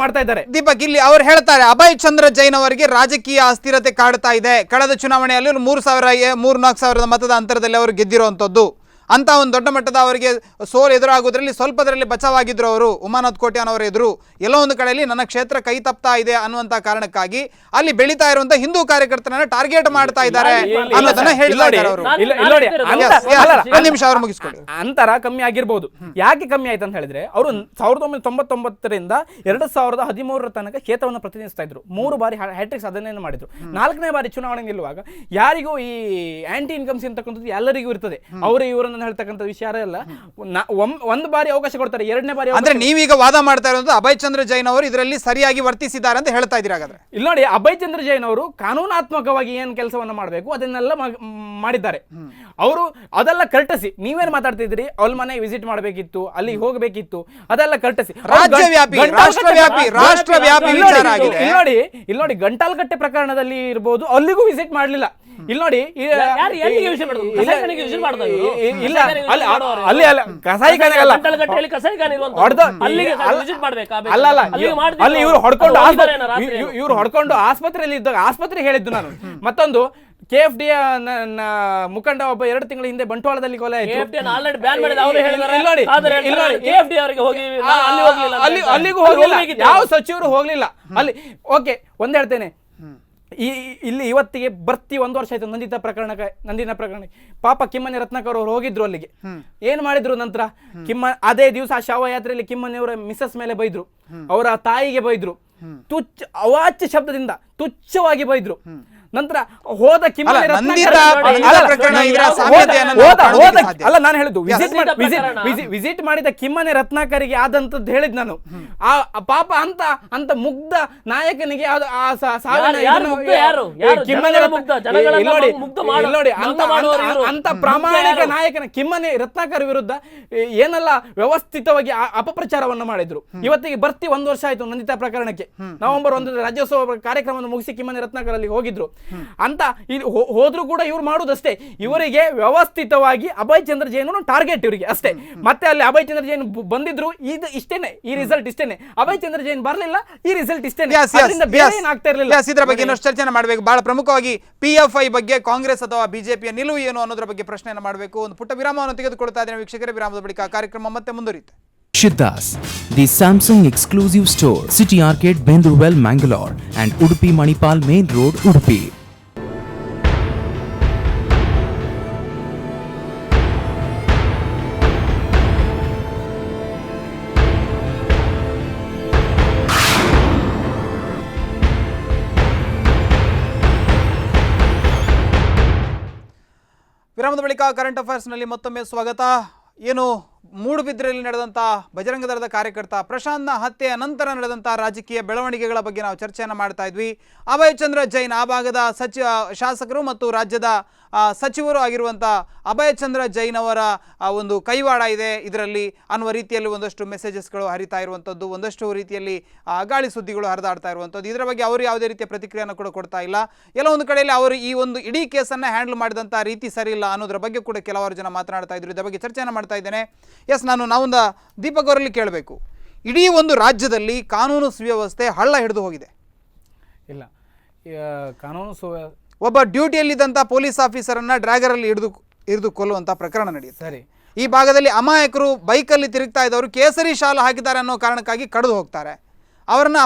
ಮಾಡ್ತಾ ಇದ್ದಾರೆ. ದೀಪಕ್, ಇಲ್ಲಿ ಅವ್ರು ಹೇಳ್ತಾರೆ ಅಭಯ್ ಚಂದ್ರ ಜೈನ್ ಅವರಿಗೆ ರಾಜಕೀಯ ಅಸ್ಥಿರತೆ ಕಾಡ್ತಾ ಇದೆ. ಕಳೆದ ಚುನಾವಣೆಯಲ್ಲಿ 3,000-4,000 ಮತದ ಅಂತರದಲ್ಲಿ ಅವರು ಗೆದ್ದಿರುವಂತದ್ದು. ಅಂತ ಒಂದು ದೊಡ್ಡ ಮಟ್ಟದ ಅವರಿಗೆ ಸೋಲು ಎದುರಾಗೋದ್ರಲ್ಲಿ ಸ್ವಲ್ಪದರಲ್ಲಿ ಬಚಾವಾಗಿದ್ರು ಅವರು. ಉಮಾನಾಥ್ ಕೋಟ್ಯಾನ್ ಅವರ ಎದುರು ಎಲ್ಲೋ ಒಂದು ಕಡೆಯಲ್ಲಿ ನನ್ನ ಕ್ಷೇತ್ರ ಕೈ ತಪ್ತಾ ಇದೆ ಅನ್ನುವಂತ ಕಾರಣಕ್ಕಾಗಿ ಅಲ್ಲಿ ಬೆಳೀತಾ ಇರುವಂತ ಹಿಂದೂ ಕಾರ್ಯಕರ್ತರನ್ನ ಟಾರ್ಗೆಟ್ ಮಾಡ್ತಾ ಇದ್ದಾರೆ ಅನ್ನೋದನ್ನ ಹೇಳ್ತಾ ಇದ್ದಾರೆ ಅವರು. ಒಂದು ನಿಮಿಷ ಅವರು ಮುಗಿಸ್ಕೊಳ್ಳಿ. ಅಂತರ ಕಮ್ಮಿ ಆಗಿರ್ಬೋದು. ಯಾಕೆ ಕಮ್ಮಿ ಆಯ್ತು ಅಂತ ಹೇಳಿದ್ರೆ, ಅವರು 1999ರಿಂದ 2013 ತನಕ ಕ್ಷೇತ್ರವನ್ನು ಪ್ರತಿನಿಧಿಸ್ತಾ ಇದ್ರು. 3 ಬಾರಿ ಹ್ಯಾಟ್ರಿಕ್ ಸಾಧನೆಯನ್ನು ಮಾಡಿದ್ರು. 4ನೇ ಬಾರಿ ಚುನಾವಣೆ ನಿಲ್ಲುವಾಗ ಯಾರಿಗೂ ಈ ಆಂಟಿ ಇನ್ಕಮ್ಸ್ ಅಂತಕ್ಕಂಥದ್ದು ಎಲ್ಲರಿಗೂ ಇರ್ತದೆ. ಅವರು ಇವರನ್ನು ಹೇಳ್ತಕ್ಕಂಥ ವಿಷಯ ಅಲ್ಲ. ಒಂದು ಬಾರಿ ಅವಕಾಶ ಕೊಡ್ತಾರೆ, 2ನೇ ಬಾರಿ. ಅಂದ್ರೆ ನೀವೀಗ ವಾದ ಮಾಡ್ತಾ ಇರೋದು ಅಭಯ್ ಚಂದ್ರ ಜೈನ್ ಅವರು ಇದರಲ್ಲಿ ಸರಿಯಾಗಿ ವರ್ತಿಸಿದ್ದಾರೆ ಅಂತ ಹೇಳ್ತಾ ಇದ್ದೀರಾ? ಹಾಗಾದ್ರೆ ಇಲ್ಲ ನೋಡಿ, ಅಭಯ್ ಚಂದ್ರ ಜೈನ್ ಅವರು ಕಾನೂನಾತ್ಮಕವಾಗಿ ಏನ್ ಕೆಲಸವನ್ನ ಮಾಡಬೇಕು ಅದನ್ನೆಲ್ಲ ಮಾಡಿದ್ದಾರೆ. ಅವರು ಅದೆಲ್ಲ ಕರ್ಟಸಿ. ನೀವೇನು ಮಾತಾಡ್ತಿದ್ರಿ, ಅವ್ರ ಮನೆಗೆ ವಿಸಿಟ್ ಮಾಡಬೇಕಿತ್ತು, ಅಲ್ಲಿಗೆ ಹೋಗಬೇಕಿತ್ತು, ಅದೆಲ್ಲ ಕರ್ಟಸಿ. ರಾಷ್ಟ್ರವ್ಯಾಪಿ ವಿಚಾರ ಆಗಿದೆ. ಇಲ್ಲಿ ನೋಡಿ ಗಂಟಾಲ್ಕಟ್ಟೆ ಪ್ರಕರಣದಲ್ಲಿ ಇರ್ಬೋದು, ಅಲ್ಲಿಗೂ ವಿಸಿಟ್ ಮಾಡಲಿಲ್ಲ. ಇಲ್ಲಿ ನೋಡಿ ಯಾರು ಎಲ್ಲಿಗೆ ವಿಷಯ ಮಾಡೋದು? ಕಸಾಯಿಖಾನೆಗೆ ವಿಷಯ ಮಾಡ್ತಾ ಇದ್ರು? ಇಲ್ಲ ಕಸಾಯಿಖಾನೆಗೆ ಅಲ್ಲಿ ವಿಷಯ ಮಾಡುವವರು? ಅಲ್ಲಿ ಅಲ್ಲ ಕಸಾಯಿಖಾನೆ ಅಲ್ಲ ಗಂಟಲಗಟ್ಟಲೆ ಕಸಾಯಿಖಾನೆ ಇರುವಂತದ್ದು. ಹೊಡ್ದು ಅಲ್ಲಿಗೆ ವಿಸಿಟ್ ಮಾಡ್ಬೇಕಾ? ಅಲ್ಲ ಅಲ್ಲ ಅಲ್ಲಿಗೆ ಮಾಡ್ತಿದ್ರು. ಅಲ್ಲಿ ಇವ್ರು ಹೊಡ್ಕೊಂಡು ಅವ್ರು ಹೋಗಿದಾರೇನೋ ರಾತ್ರಿ? ಇವ್ರು ಹೊಡ್ಕೊಂಡು ಆಸ್ಪತ್ರೆಯಲ್ಲಿ ಇದ್ದಾಗ ಆಸ್ಪತ್ರೆಗೆ ಹೇಳಿದ್ದು ನಾನು. ಮತ್ತೊಂದು KFD ಮುಖಂಡ ಒಬ್ಬ 2 ತಿಂಗಳ ಹಿಂದೆ ಬಂಟ್ವಾಳದಲ್ಲಿ ಕೊಲೆ ಆಯ್ತು. ಆಲ್ರೆಡಿ ಬ್ಯಾನ್ ಮಾಡಿದ ಅವರು ಹೇಳಿದ್ದಾರೆ. ಇಲ್ಲಿ ನೋಡಿ, ಆದ್ರೆ ಇಲ್ಲಿ ನೋಡಿ, KFD ಅವರಿಗೆ ಹೋಗಿ ಅಲ್ಲಿ ಹೋಗ್ಲಿಲ್ಲ ಅಂತ ಹೇಳ್ತಾರೆ. ಅಲ್ಲಿಗೂ ಹೋಗ್ಲಿಲ್ಲ, ಯಾವ ಸಚಿವರು ಹೋಗ್ಲಿಲ್ಲ ಅಲ್ಲಿ. ಓಕೆ, ಒಂದ್ ಹೇಳ್ತೇನೆ, ಇಲ್ಲಿ ಇವತ್ತಿಗೆ ಬರ್ತಿ 1 ವರ್ಷ ಆಯ್ತು ನಂದಿನ ಪ್ರಕರಣ. ಪಾಪ ಕಿಮ್ಮನೆ ರತ್ನಾಕರ್ ಅವರು ಹೋಗಿದ್ರು ಅಲ್ಲಿಗೆ. ಏನ್ ಮಾಡಿದ್ರು ನಂತರ? ಅದೇ ದಿವಸ ಆ ಶವಯಾತ್ರೆಯಲ್ಲಿ ಕಿಮ್ಮನೆಯವರ ಮಿಸಸ್ ಮೇಲೆ ಬೈದ್ರು, ಅವರ ತಾಯಿಗೆ ಬೈದ್ರು, ಅವಾಚ್ಯ ಶಬ್ದದಿಂದ ತುಚ್ಛವಾಗಿ ಬೈದ್ರು. ನಂತರ ಹೋದ ಕಿಮ್ಮನೆ ಅಲ್ಲ ನಾನು ಹೇಳುದು ವಿಸಿಟ್ ಮಾಡಿದ ಕಿಮ್ಮನೆ ರತ್ನಾಕರಿಗೆ ಆದಂತದ್ದು ಹೇಳಿದ್ ನಾನು. ಆ ಪಾಪ ಅಂತ ಮುಗ್ಧ ನಾಯಕನಿಗೆ ಅಂತ ಪ್ರಾಮಾಣಿಕ ನಾಯಕನ ಕಿಮ್ಮನೆ ರತ್ನಾಕರ್ ವಿರುದ್ಧ ಏನೆಲ್ಲ ವ್ಯವಸ್ಥಿತವಾಗಿ ಅಪಪ್ರಚಾರವನ್ನು ಮಾಡಿದ್ರು. ಇವತ್ತಿಗೆ ಬರ್ತಿ 1 ವರ್ಷ ಆಯ್ತು ನಂದಿತಾ ಪ್ರಕರಣಕ್ಕೆ. ನವೆಂಬರ್ 1 ರಾಜ್ಯೋತ್ಸವ ಕಾರ್ಯಕ್ರಮವನ್ನು ಮುಗಿಸಿ ಕಿಮ್ಮನೆ ರತ್ನಾಕರ್ ಅಲ್ಲಿ ಹೋಗಿದ್ರು ಅಂತ. ಹೋದ್ರು ಕೂಡ ಇವ್ರು ಮಾಡುದಷ್ಟೇ, ಇವರಿಗೆ ವ್ಯವಸ್ಥಿತವಾಗಿ ಅಭಯ್ ಚಂದ್ರ ಜೈನ್ ಟಾರ್ಗೆಟ್ ಇವರಿಗೆ ಅಷ್ಟೇ. ಮತ್ತೆ ಅಲ್ಲಿ ಅಭಯ್ ಚಂದ್ರ ಜೈನ್ ಬಂದಿದ್ರು, ಇದು ಇಷ್ಟೇನೆ, ಈ ರಿಸಲ್ಟ್ ಇಷ್ಟೇನೆ. ಅಭಯ್ ಚಂದ್ರ ಜೈನ್ ಬರ್ಲಿಲ್ಲ, ಈ ರಿಸಲ್ಟ್ ಇಷ್ಟೇನೆ. ಆಗ್ತಾ ಇರಲಿಲ್ಲ. ಇದರ ಬಗ್ಗೆ ಇನ್ನಷ್ಟು ಚರ್ಚೆ ಮಾಡಬೇಕು. ಬಹಳ ಪ್ರಮುಖವಾಗಿ PFI ಬಗ್ಗೆ ಕಾಂಗ್ರೆಸ್ ಅಥವಾ ಬಿಜೆಪಿಯ ನಿಲುವು ಏನು ಅನ್ನೋದ್ರ ಬಗ್ಗೆ ಪ್ರಶ್ನೆಯನ್ನು ಮಾಡಬೇಕು. ಒಂದು ಪುಟ್ಟ ವಿರಾಮವನ್ನು ತೆಗೆದುಕೊಳ್ತಾ ಇದ್ದೇನೆ ವೀಕ್ಷಕರೇ. ವಿರಾಮದ ಬಳಿಕ ಕಾರ್ಯಕ್ರಮ ಮತ್ತೆ ಮುಂದುವರಿಯುತ್ತೆ. Shiddas, the Samsung exclusive store, City Arcade, Bendurwell, Mangalore, and Udupi Manipal Main Road, Udupi. ವಿರಾಮದ ಬಳಿಕ ಕರೆಂಟ್ ಅಫೇರ್ಸ್ನಲ್ಲಿ ಮತ್ತೊಮ್ಮೆ ಸ್ವಾಗತ. ಏನು ಮೂಡುಬಿದ್ರೆಯಲ್ಲಿ ನಡೆದಂಥ ಬಜರಂಗ ದಳದ ಕಾರ್ಯಕರ್ತ ಪ್ರಶಾಂತ್ನ ಹತ್ಯೆಯ ನಂತರ ನಡೆದಂಥ ರಾಜಕೀಯ ಬೆಳವಣಿಗೆಗಳ ಬಗ್ಗೆ ನಾವು ಚರ್ಚೆಯನ್ನು ಮಾಡ್ತಾ ಇದ್ವಿ. ಅಭಯ್ ಚಂದ್ರ ಜೈನ್, ಆ ಭಾಗದ ಶಾಸಕರು ಮತ್ತು ರಾಜ್ಯದ ಸಚಿವರು ಆಗಿರುವಂಥ ಅಭಯ್ ಚಂದ್ರ ಜೈನ್ ಅವರ ಒಂದು ಕೈವಾಡ ಇದೆ ಇದರಲ್ಲಿ ಅನ್ನುವ ರೀತಿಯಲ್ಲಿ ಒಂದಷ್ಟು ಮೆಸೇಜಸ್ಗಳು ಹರಿತಾ ಇರುವಂಥದ್ದು, ಒಂದಷ್ಟು ರೀತಿಯಲ್ಲಿ ಗಾಳಿ ಸುದ್ದಿಗಳು ಹರಿದಾಡ್ತಾ ಇರುವಂಥದ್ದು. ಇದರ ಬಗ್ಗೆ ಅವರು ಯಾವುದೇ ರೀತಿಯ ಪ್ರತಿಕ್ರಿಯೆಯನ್ನು ಕೂಡ ಕೊಡ್ತಾ ಇಲ್ಲ. ಎಲ್ಲ ಒಂದು ಕಡೆಯಲ್ಲಿ ಅವರು ಈ ಒಂದು ಇಡೀ ಕೇಸನ್ನು ಹ್ಯಾಂಡಲ್ ಮಾಡಿದಂಥ ರೀತಿ ಸರಿ ಇಲ್ಲ ಅನ್ನೋದ್ರ ಬಗ್ಗೆ ಕೂಡ ಕೆಲವರು ಜನ ಮಾತನಾಡ್ತಾ ಇದ್ರು. ಇದರ ಬಗ್ಗೆ ಚರ್ಚೆಯನ್ನು ಮಾಡ್ತಾ ಇದ್ದೇನೆ. ನಾವೊಂದು ದೀಪಕ್ ಅವರಲ್ಲಿ ಕೇಳಬೇಕು, ಇಡೀ ಒಂದು ರಾಜ್ಯದಲ್ಲಿ ಕಾನೂನು ಸುವ್ಯವಸ್ಥೆ ಹಳ್ಳ ಹಿಡಿದು ಹೋಗಿದೆ. ಇಲ್ಲ, ಕಾನೂನು ಒಬ್ಬ ಡ್ಯೂಟಿಯಲ್ಲಿದ್ದಂಥ ಪೊಲೀಸ್ ಆಫೀಸರನ್ನು ಡ್ರ್ಯಾಗರಲ್ಲಿ ಹಿಡಿದು ಕೊಲ್ಲುವಂಥ ಪ್ರಕರಣ ನಡೆಯುತ್ತೆ. ಸರಿ, ಈ ಭಾಗದಲ್ಲಿ ಅಮಾಯಕರು ಬೈಕಲ್ಲಿ ತಿರುಗ್ತಾ ಇದ್ದವರು ಕೇಸರಿ ಶಾಲು ಹಾಕಿದ್ದಾರೆ ಅನ್ನೋ ಕಾರಣಕ್ಕಾಗಿ ಕಡಿದು ಹೋಗ್ತಾರೆ. ಅವರನ್ನು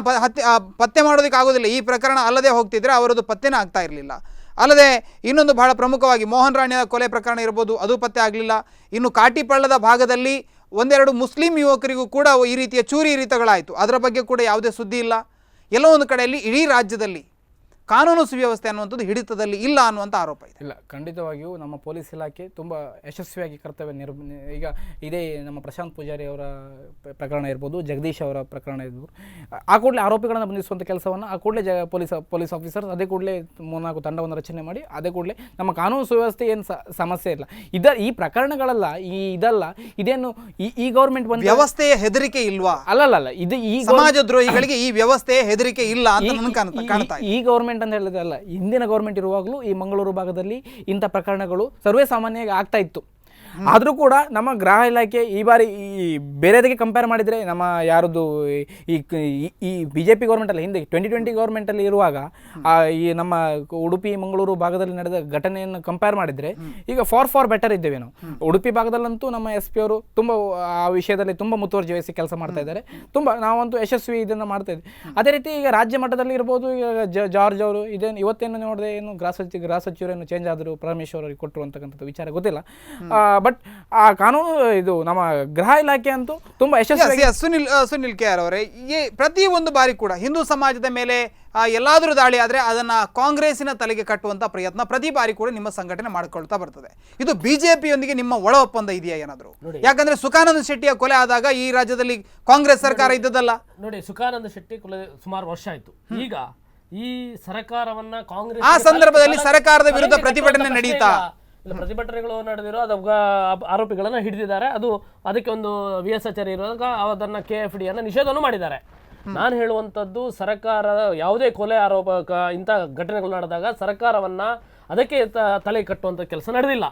ಪತ್ತೆ ಮಾಡೋದಕ್ಕೆ ಆಗೋದಿಲ್ಲ. ಈ ಪ್ರಕರಣ ಅಲ್ಲದೆ ಹೋಗ್ತಿದ್ರೆ ಅವರದ್ದು ಪತ್ತೆನೇ ಆಗ್ತಾ ಇರಲಿಲ್ಲ. ಅಲ್ಲದೆ ಇನ್ನೊಂದು ಬಹಳ ಪ್ರಮುಖವಾಗಿ ಮೋಹನ್ ರಾಣಿಯ ಕೊಲೆ ಪ್ರಕರಣ ಇರ್ಬೋದು, ಅದು ಪತ್ತೆ ಆಗಲಿಲ್ಲ. ಇನ್ನು ಕಾಟಿಪಳ್ಳದ ಭಾಗದಲ್ಲಿ 1-2 ಮುಸ್ಲಿಂ ಯುವಕರಿಗೂ ಕೂಡ ಈ ರೀತಿಯ ಚೂರಿ ಇರಿತಗಳಾಯಿತು, ಅದರ ಬಗ್ಗೆ ಕೂಡ ಯಾವುದೇ ಸುದ್ದಿ ಇಲ್ಲ. ಎಲ್ಲೋ ಒಂದು ಕಡೆಯಲ್ಲಿ ಇಡೀ ರಾಜ್ಯದಲ್ಲಿ ಕಾನೂನು ಸುವ್ಯವಸ್ಥೆ ಅನ್ನುವಂಥದ್ದು ಹಿಡಿತದಲ್ಲಿ ಇಲ್ಲ ಅನ್ನುವಂಥ ಆರೋಪ ಇದೆ. ಇಲ್ಲ, ಖಂಡಿತವಾಗಿಯೂ ನಮ್ಮ ಪೊಲೀಸ್ ಇಲಾಖೆ ತುಂಬ ಯಶಸ್ವಿಯಾಗಿ ಕರ್ತವ್ಯ ಈಗ ಇದೇ ನಮ್ಮ ಪ್ರಶಾಂತ್ ಪೂಜಾರಿ ಅವರ ಪ್ರಕರಣ ಇರ್ಬೋದು, ಜಗದೀಶ್ ಅವರ ಪ್ರಕರಣ ಇರ್ಬೋದು, ಆ ಕೂಡಲೇ ಆರೋಪಿಗಳನ್ನು ಬಂಧಿಸುವಂಥ ಕೆಲಸವನ್ನು ಆ ಕೂಡಲೇ ಪೊಲೀಸ್ ಆಫೀಸರ್ಸ್ ಅದೇ ಕೂಡಲೇ 3-4 ತಂಡವನ್ನು ರಚನೆ ಮಾಡಿ ಅದೇ ಕೂಡಲೇ ನಮ್ಮ ಕಾನೂನು ಸುವ್ಯವಸ್ಥೆ ಏನು ಸಮಸ್ಯೆ ಇಲ್ಲ. ಈ ಪ್ರಕರಣಗಳೆಲ್ಲ ಇದೇನು ಈ ಗೌರ್ಮೆಂಟ್ ಬಂದ ವ್ಯವಸ್ಥೆಯ ಹೆದರಿಕೆ ಇಲ್ವಾ? ಅಲ್ಲಲ್ಲ, ಇದು ಈ ಸಮಾಜದ್ರೋಹಿಗಳಿಗೆ ಈ ವ್ಯವಸ್ಥೆಯ ಹೆದರಿಕೆ ಇಲ್ಲ ಅಂತ ಕಾಣ್ತಾ ಇದೆ. ಈ ಗೌರ್ಮೆಂಟ್ ಅಂತ ಹೇಳಿದ್ರಲ್ಲ, ಹಿಂದಿನ ಗೌರ್ಮೆಂಟ್ ಇರುವಾಗಲೂ ಈ ಮಂಗಳೂರು ಭಾಗದಲ್ಲಿ ಇಂಥ ಪ್ರಕರಣಗಳು ಸರ್ವೇ ಸಾಮಾನ್ಯವಾಗಿ ಆಗ್ತಾ ಇತ್ತು. ಆದರೂ ಕೂಡ ನಮ್ಮ ಗೃಹ ಇಲಾಖೆ ಈ ಬಾರಿ ಈ ಬೇರೆದಕ್ಕೆ ಕಂಪೇರ್ ಮಾಡಿದರೆ ನಮ್ಮ ಯಾರದ್ದು ಈ BJP ಗೌರ್ಮೆಂಟಲ್ಲಿ ಹಿಂದೆ 2020 ಗೌರ್ಮೆಂಟಲ್ಲಿ ಇರುವಾಗ ಈ ನಮ್ಮ ಉಡುಪಿ ಮಂಗಳೂರು ಭಾಗದಲ್ಲಿ ನಡೆದ ಘಟನೆಯನ್ನು ಕಂಪೇರ್ ಮಾಡಿದರೆ ಈಗ ಫಾರ್ ಬೆಟರ್ ಇದ್ದೇವೆ ನಾವು. ಉಡುಪಿ ಭಾಗದಲ್ಲಂತೂ ನಮ್ಮ SP ಅವರು ತುಂಬ ಆ ವಿಷಯದಲ್ಲಿ ತುಂಬ ಮುತುವರ್ಜಿ ವಹಿಸಿ ಕೆಲಸ ಮಾಡ್ತಾ ಇದ್ದಾರೆ. ತುಂಬ ನಾವಂತೂ ಯಶಸ್ವಿ ಇದನ್ನು ಮಾಡ್ತಾ ಇದ್ವಿ. ಅದೇ ರೀತಿ ಈಗ ರಾಜ್ಯ ಮಟ್ಟದಲ್ಲಿ ಇರ್ಬೋದು, ಈಗ ಜಾರ್ಜ್ ಅವರು ಇವತ್ತೇನು ನೋಡಿದೆ, ಏನು ಗೃಹ ಸಚಿವರೇನು ಚೇಂಜ್ ಆದರು, ಪರಮೇಶ್ವರ್ ಅವರಿಗೆ ಕೊಟ್ಟರು ಅಂತಕ್ಕಂಥದ್ದು ವಿಚಾರ ಗೊತ್ತಿಲ್ಲ. ಬಟ್ ಆ ಕಾನೂನು ಇದು ನಮ್ಮ ಗೃಹ ಇಲಾಖೆ ಅಂತೂ ತುಂಬಾ ಯಶಸ್ವಿ. ಸುನಿಲ್ KR ಅವರೇ, ಪ್ರತಿ ಒಂದು ಬಾರಿ ಕೂಡ ಹಿಂದೂ ಸಮಾಜದ ಮೇಲೆ ಎಲ್ಲಾದರೂ ದಾಳಿ ಆದರೆ ಅದನ್ನ ಕಾಂಗ್ರೆಸ್ಸಿನ ತಲೆಗೆ ಕಟ್ಟುವಂತ ಪ್ರಯತ್ನ ಪ್ರತಿ ಬಾರಿ ಕೂಡ ನಿಮ್ಮ ಸಂಘಟನೆ ಮಾಡಿಕೊಳ್ತಾ ಬರ್ತದೆ. ಇದು ಬಿಜೆಪಿಯೊಂದಿಗೆ ನಿಮ್ಮ ಒಳ ಒಪ್ಪಂದ ಇದೆಯಾ ಏನಾದರೂ? ಯಾಕಂದ್ರೆ ಸುಖಾನಂದ ಶೆಟ್ಟಿಯ ಕೊಲೆ ಆದಾಗ ಈ ರಾಜ್ಯದಲ್ಲಿ ಕಾಂಗ್ರೆಸ್ ಸರ್ಕಾರ ಇದ್ದದಲ್ಲ. ನೋಡಿ, ಸುಖಾನಂದ ಶೆಟ್ಟಿ ಕೊಲೆ ಸುಮಾರು ವರ್ಷ ಆಯ್ತು. ಈಗ ಈ ಸರ್ಕಾರವನ್ನ ಕಾಂಗ್ರೆಸ್ ಆ ಸಂದರ್ಭದಲ್ಲಿ ಸರ್ಕಾರದ ವಿರುದ್ಧ ಪ್ರತಿಭಟನೆ ನಡೆಯುತ್ತಾ? ಪ್ರತಿಭಟನೆಗಳು ನಡೆದಿರೋ ಆರೋಪಿಗಳನ್ನ ಹಿಡಿದಿದ್ದಾರೆ. ಅದಕ್ಕೆ ಒಂದು VS ಆಚಾರ್ಯ ಇರುವಾಗ ಅದನ್ನ KFD ಅನ್ನ ನಿಷೇಧವನ್ನು ಮಾಡಿದ್ದಾರೆ. ನಾನು ಹೇಳುವಂಥದ್ದು, ಸರ್ಕಾರ ಯಾವುದೇ ಕೊಲೆ ಆರೋಪ ಇಂಥ ಘಟನೆಗಳು ನಡೆದಾಗ ಸರ್ಕಾರವನ್ನ ಅದಕ್ಕೆ ತಲೆ ಕಟ್ಟುವಂತ ಕೆಲಸ ನಡೆದಿಲ್ಲ.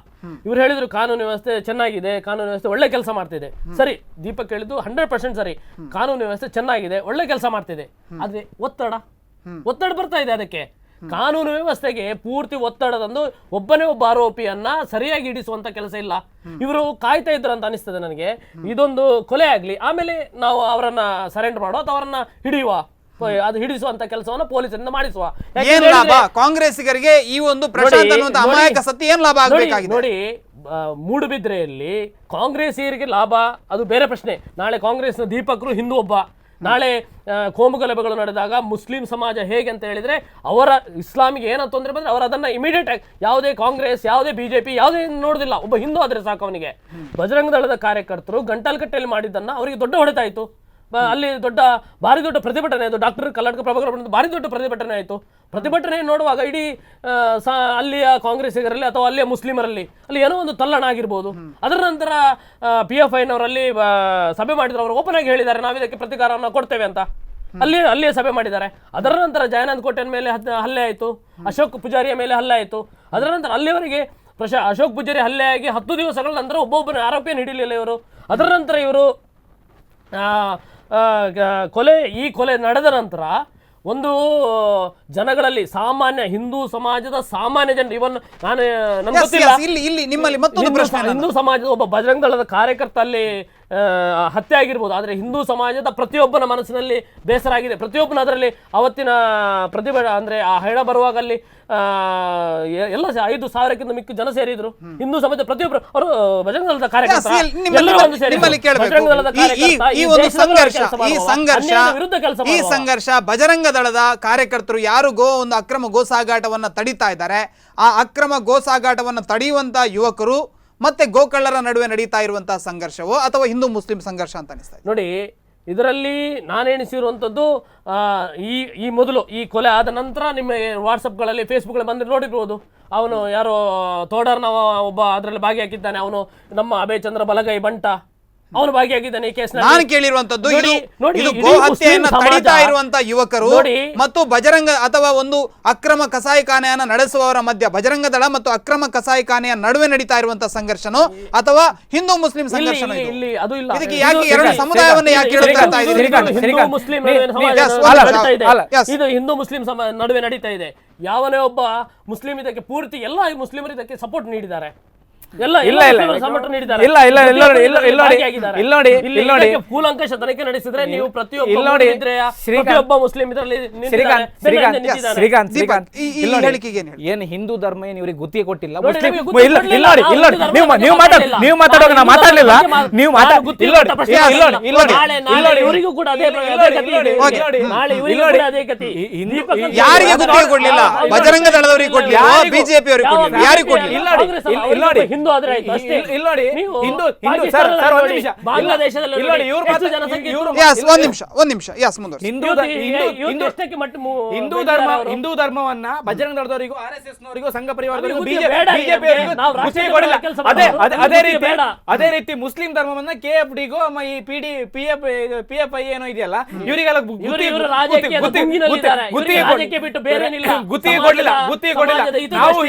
ಇವ್ರು ಹೇಳಿದ್ರು ಕಾನೂನು ವ್ಯವಸ್ಥೆ ಚೆನ್ನಾಗಿದೆ, ಕಾನೂನು ವ್ಯವಸ್ಥೆ ಒಳ್ಳೆ ಕೆಲಸ ಮಾಡ್ತಿದೆ. ಸರಿ, ದೀಪಕ್ ಹೇಳಿದ್ದು 100% ಸರಿ, ಕಾನೂನು ವ್ಯವಸ್ಥೆ ಚೆನ್ನಾಗಿದೆ, ಒಳ್ಳೆ ಕೆಲಸ ಮಾಡ್ತಿದೆ. ಆದ್ರೆ ಒತ್ತಡ ಬರ್ತಾ ಇದೆ. ಅದಕ್ಕೆ ಕಾನೂನು ವ್ಯವಸ್ಥೆಗೆ ಪೂರ್ತಿ ಒತ್ತಡ ತಂದು ಒಬ್ಬನೇ ಒಬ್ಬ ಆರೋಪಿಯನ್ನ ಸರಿಯಾಗಿ ಹಿಡಿಸುವಂತ ಕೆಲಸ ಇಲ್ಲ. ಇವರು ಕಾಯ್ತಾ ಇದ್ರಂತ ಅನಿಸ್ತದೆ ನನಗೆ. ಇದೊಂದು ಕೊಲೆ ಆಗ್ಲಿ, ಆಮೇಲೆ ನಾವು ಅವರನ್ನ ಸರೆಂಡರ್ ಮಾಡುವ ಅಥವಾ ಅವರನ್ನ ಹಿಡಿಯುವ, ಅದು ಹಿಡಿಸುವಂತ ಕೆಲಸವನ್ನ ಪೊಲೀಸರಿಂದ ಮಾಡಿಸುವ. ಏನ್ ಲಾಭ ಕಾಂಗ್ರೆಸ್ಸಿಗರಿಗೆ ಈ ಒಂದು ಪ್ರಶಾಂತ್ ಅನ್ನುವಂತ ಅಮಾಯಕ ಸತ್ಯ ಏನ್ ಲಾಭ ಆಗಬೇಕಾಗಿದೆ? ನೋಡಿ, ಮೂಡುಬಿದ್ರೆಯಲ್ಲಿ ಕಾಂಗ್ರೆಸ್ಸಿಗರಿಗೆ ಲಾಭ ಅದು ಬೇರೆ ಪ್ರಶ್ನೆ. ನಾಳೆ ಕಾಂಗ್ರೆಸ್ನ ದೀಪಕ್ರು ಹಿಂದೂ ಒಬ್ಬ, ನಾಳೆ ಕೋಮುಗಲಭೆಗಳು ನಡೆದಾಗ ಮುಸ್ಲಿಂ ಸಮಾಜ ಹೇಗೆ ಅಂತ ಹೇಳಿದ್ರೆ ಅವರ ಇಸ್ಲಾಮಿಗೆ ಏನೋ ತೊಂದರೆ ಬಂದ್ರೆ ಅವರು ಅದನ್ನ ಇಮಿಡಿಯೇಟ್ ಆಗಿ ಯಾವುದೇ ಕಾಂಗ್ರೆಸ್ ಯಾವುದೇ ಬಿಜೆಪಿ ಯಾವುದೇ ನೋಡುದಿಲ್ಲ, ಒಬ್ಬ ಹಿಂದೂ ಆದ್ರೆ ಸಾಕು ಅವನಿಗೆ. ಬಜರಂಗ ದಳದ ಕಾರ್ಯಕರ್ತರು ಗಂಟಲ್ಕಟ್ಟೆಯಲ್ಲಿ ಮಾಡಿದ್ದನ್ನ ಅವರಿಗೆ ದೊಡ್ಡ ಹೊಡೆತಾಯಿತು. ಅಲ್ಲಿ ಭಾರಿ ದೊಡ್ಡ ಪ್ರತಿಭಟನೆ ಆಯಿತು. ಡಾಕ್ಟರ್ ಕಲ್ಲಡ್ಕ ಪ್ರಭಾಕರ್ ಭಾರಿ ದೊಡ್ಡ ಪ್ರತಿಭಟನೆ ಆಯಿತು. ಪ್ರತಿಭಟನೆ ನೋಡುವಾಗ ಇಡೀ ಅಲ್ಲಿಯ ಕಾಂಗ್ರೆಸ್ಸಿಗರಲ್ಲಿ ಅಥವಾ ಅಲ್ಲಿಯ ಮುಸ್ಲಿಮರಲ್ಲಿ ಅಲ್ಲಿ ಏನೋ ಒಂದು ತಲ್ಲಣ ಆಗಿರ್ಬೋದು. ಅದರ ನಂತರ PFIನವರಲ್ಲಿ ಸಭೆ ಮಾಡಿದ್ರು. ಅವರು ಓಪನ್ ಆಗಿ ಹೇಳಿದ್ದಾರೆ, ನಾವು ಇದಕ್ಕೆ ಪ್ರತಿಕಾರವನ್ನು ಕೊಡ್ತೇವೆ ಅಂತ. ಅಲ್ಲಿಯೇ ಸಭೆ ಮಾಡಿದ್ದಾರೆ. ಅದರ ನಂತರ ಜಯನಂದ್ ಕೋಟೆಯ ಮೇಲೆ ಹಲ್ಲೆ ಆಯಿತು, ಅಶೋಕ್ ಪೂಜಾರಿಯ ಮೇಲೆ ಹಲ್ಲೆ ಆಯಿತು. ಅದರ ನಂತರ ಅಲ್ಲಿಯವರೆಗೆ ಅಶೋಕ್ ಪೂಜಾರಿ ಹಲ್ಲೆ ಆಗಿ 10 ದಿವಸಗಳ ನಂತರ ಒಬ್ಬೊಬ್ಬನ ಆರೋಪಿಯನ್ನು ಹಿಡಿಯಲಿಲ್ಲ ಇವರು. ಅದರ ನಂತರ ಇವರು ಈ ಕೊಲೆ ನಡೆದ ನಂತರ ಒಂದು ಜನಗಳಲ್ಲಿ ಸಾಮಾನ್ಯ ಹಿಂದೂ ಸಮಾಜದ ಸಾಮಾನ್ಯ ಜನರು, ಇವನ್ ನಾನು ಹಿಂದೂ ಸಮಾಜದ ಒಬ್ಬ ಬಜರಂಗ ದಳದ ಕಾರ್ಯಕರ್ತ ಅಲ್ಲಿ ಹತ್ಯೆ ಆಗಿರ್ಬೋದು, ಆದರೆ ಹಿಂದೂ ಸಮಾಜದ ಪ್ರತಿಯೊಬ್ಬನ ಮನಸ್ಸಿನಲ್ಲಿ ಬೇಸರ ಆಗಿದೆ. ಪ್ರತಿಯೊಬ್ಬನ ಅದರಲ್ಲಿ ಅವತ್ತಿನ ಪ್ರತಿಭಟನೆ ಅಂದ್ರೆ ಆ ಹೆಣ ಬರುವಾಗ ಅಲ್ಲಿ ಎಲ್ಲ 5,000ಕ್ಕಿಂತ ಮಿಕ್ಕ ಜನ ಸೇರಿದ್ರು. ಹಿಂದೂ ಸಮಾಜ ಪ್ರತಿಯೊಬ್ಬರು ಅವರು ಬಜರಂಗ ದಳದ ಕಾರ್ಯಕರ್ತ ಈ ಸಂಘರ್ಷ ಬಜರಂಗ ದಳದ ಕಾರ್ಯಕರ್ತರು ಯಾರು ಒಂದು ಅಕ್ರಮ ಗೋ ಸಾಗಾಟವನ್ನ ತಡೀತಾ ಇದ್ದಾರೆ, ಆ ಅಕ್ರಮ ಗೋ ಸಾಗಾಟವನ್ನ ತಡೆಯುವಂತ ಯುವಕರು ಮತ್ತೆ ಗೋಕಳ್ಳರ ನಡುವೆ ನಡೀತಾ ಇರುವಂತಹ ಸಂಘರ್ಷವೋ ಅಥವಾ ಹಿಂದೂ ಮುಸ್ಲಿಂ ಸಂಘರ್ಷ ಅಂತ ಅನಿಸ್ತಾ ಇದೆ? ನೋಡಿ, ಇದರಲ್ಲಿ ನಾನೆಣಿಸಿರುವಂಥದ್ದು ಈ ಮೊದಲು ಈ ಕೊಲೆ ಆದ ನಂತರ ನಿಮ್ಮ ವಾಟ್ಸಪ್ಗಳಲ್ಲಿ ಫೇಸ್ಬುಕ್ಗಳಲ್ಲಿ ಬಂದು ನೋಡಿರ್ಬೋದು. ಅವನು ಯಾರೋ ತೋಡರ್ನ ಒಬ್ಬ ಅದರಲ್ಲಿ ಭಾಗಿಯಾಗಿದ್ದಾನೆ, ಅವನು ನಮ್ಮ ಅಭಯ್ ಚಂದ್ರ ಬಲಗೈ ಬಂಟ, ಅವನು ಭಾಗಿಯಾಗಿದ್ದಾನೆ ಈ ಕೇಸ್. ನಾನು ಕೇಳಿರುವಂತದ್ದು ಇದು ಗೋ ಹತ್ಯೆಯನ್ನ ತಡೀತಾ ಇರುವಂತ ಯುವಕರು ಮತ್ತು ಬಜರಂಗ ಅಥವಾ ಒಂದು ಅಕ್ರಮ ಕಸಾಯಿಖಾನೆಯನ್ನ ನಡೆಸುವವರ ಮಧ್ಯ ಬಜರಂಗ ದಳ ಮತ್ತು ಅಕ್ರಮ ಕಸಾಯಿಖಾನೆಯ ನಡುವೆ ನಡೀತಾ ಇರುವಂತ ಸಂಘರ್ಷನು ಅಥವಾ ಹಿಂದೂ ಮುಸ್ಲಿಂ ಸಂಘರ್ಷ? ಇದಕ್ಕೆ ಯಾಕೆ ಎರಡು ಸಮುದಾಯವನ್ನ ಯಾಕೆ ಹೇಳ್ತಾ ಇದ್ದೀರಿ? ಇದು ಹಿಂದೂ ಮುಸ್ಲಿಂ ನಡುವೆ ನಡೀತಾ ಇದೆ. ಯಾವನೇ ಒಬ್ಬ ಮುಸ್ಲಿಂ ಇದಕ್ಕೆ ಪೂರ್ತಿ ಎಲ್ಲ ಮುಸ್ಲಿಮರು ಇದಕ್ಕೆ ಸಪೋರ್ಟ್ ನೀಡಿದ್ದಾರೆ. ಕೂಲಂಕಷ ತನಿಖೆ ನಡೆಸಿದ್ರೆ ನೀವು ಪ್ರತಿಯೊಬ್ಬ ಮುಸ್ಲಿಂ ಇದರಲ್ಲಿ ಏನು ಹಿಂದೂ ಧರ್ಮ ಏನು ಇವ್ರಿಗೆ ಗುತ್ತಿಗೆ ಕೊಟ್ಟಿಲ್ಲ. ಇವರಿಗೂ ಕೂಡ ಅದೇ ಗತಿ. ಯಾರಿಗೆ ಗುತ್ತಿಗೆ ಕೊಡ್ಲಿಲ್ಲ? ಬಜರಂಗ ದಳದವರಿಗೆ ಕೊಡ್ಲಿಲ್ಲ, ಬಿಜೆಪಿ ಅವರಿಗೆ ಕೊಡ್ಲಿಲ್ಲ, ಯಾರಿಗೆ ಕೊಡ್ಲಿಲ್ಲ? ಹಿಂದೂ ಆದ್ರೆ ಆಯ್ತು ಅಷ್ಟೇ. ಹಿಂದೂ ಧರ್ಮವನ್ನ ಬಜರಂಗ ದಳದವರಿಗೂ RSS ನವರಿಗೂ ಸಂಘ ಪರಿವಾರದವರಿಗೂ ಅದೇ ರೀತಿ ಮುಸ್ಲಿಂ ಧರ್ಮವನ್ನ KFDಗೂ ಈ PFI ಏನೋ ಇದೆಯಲ್ಲ ಇವರಿಗೆಲ್ಲ ಗುತ್ತಿಗೆ ಕೊಡ್ಲಿಲ್ಲ.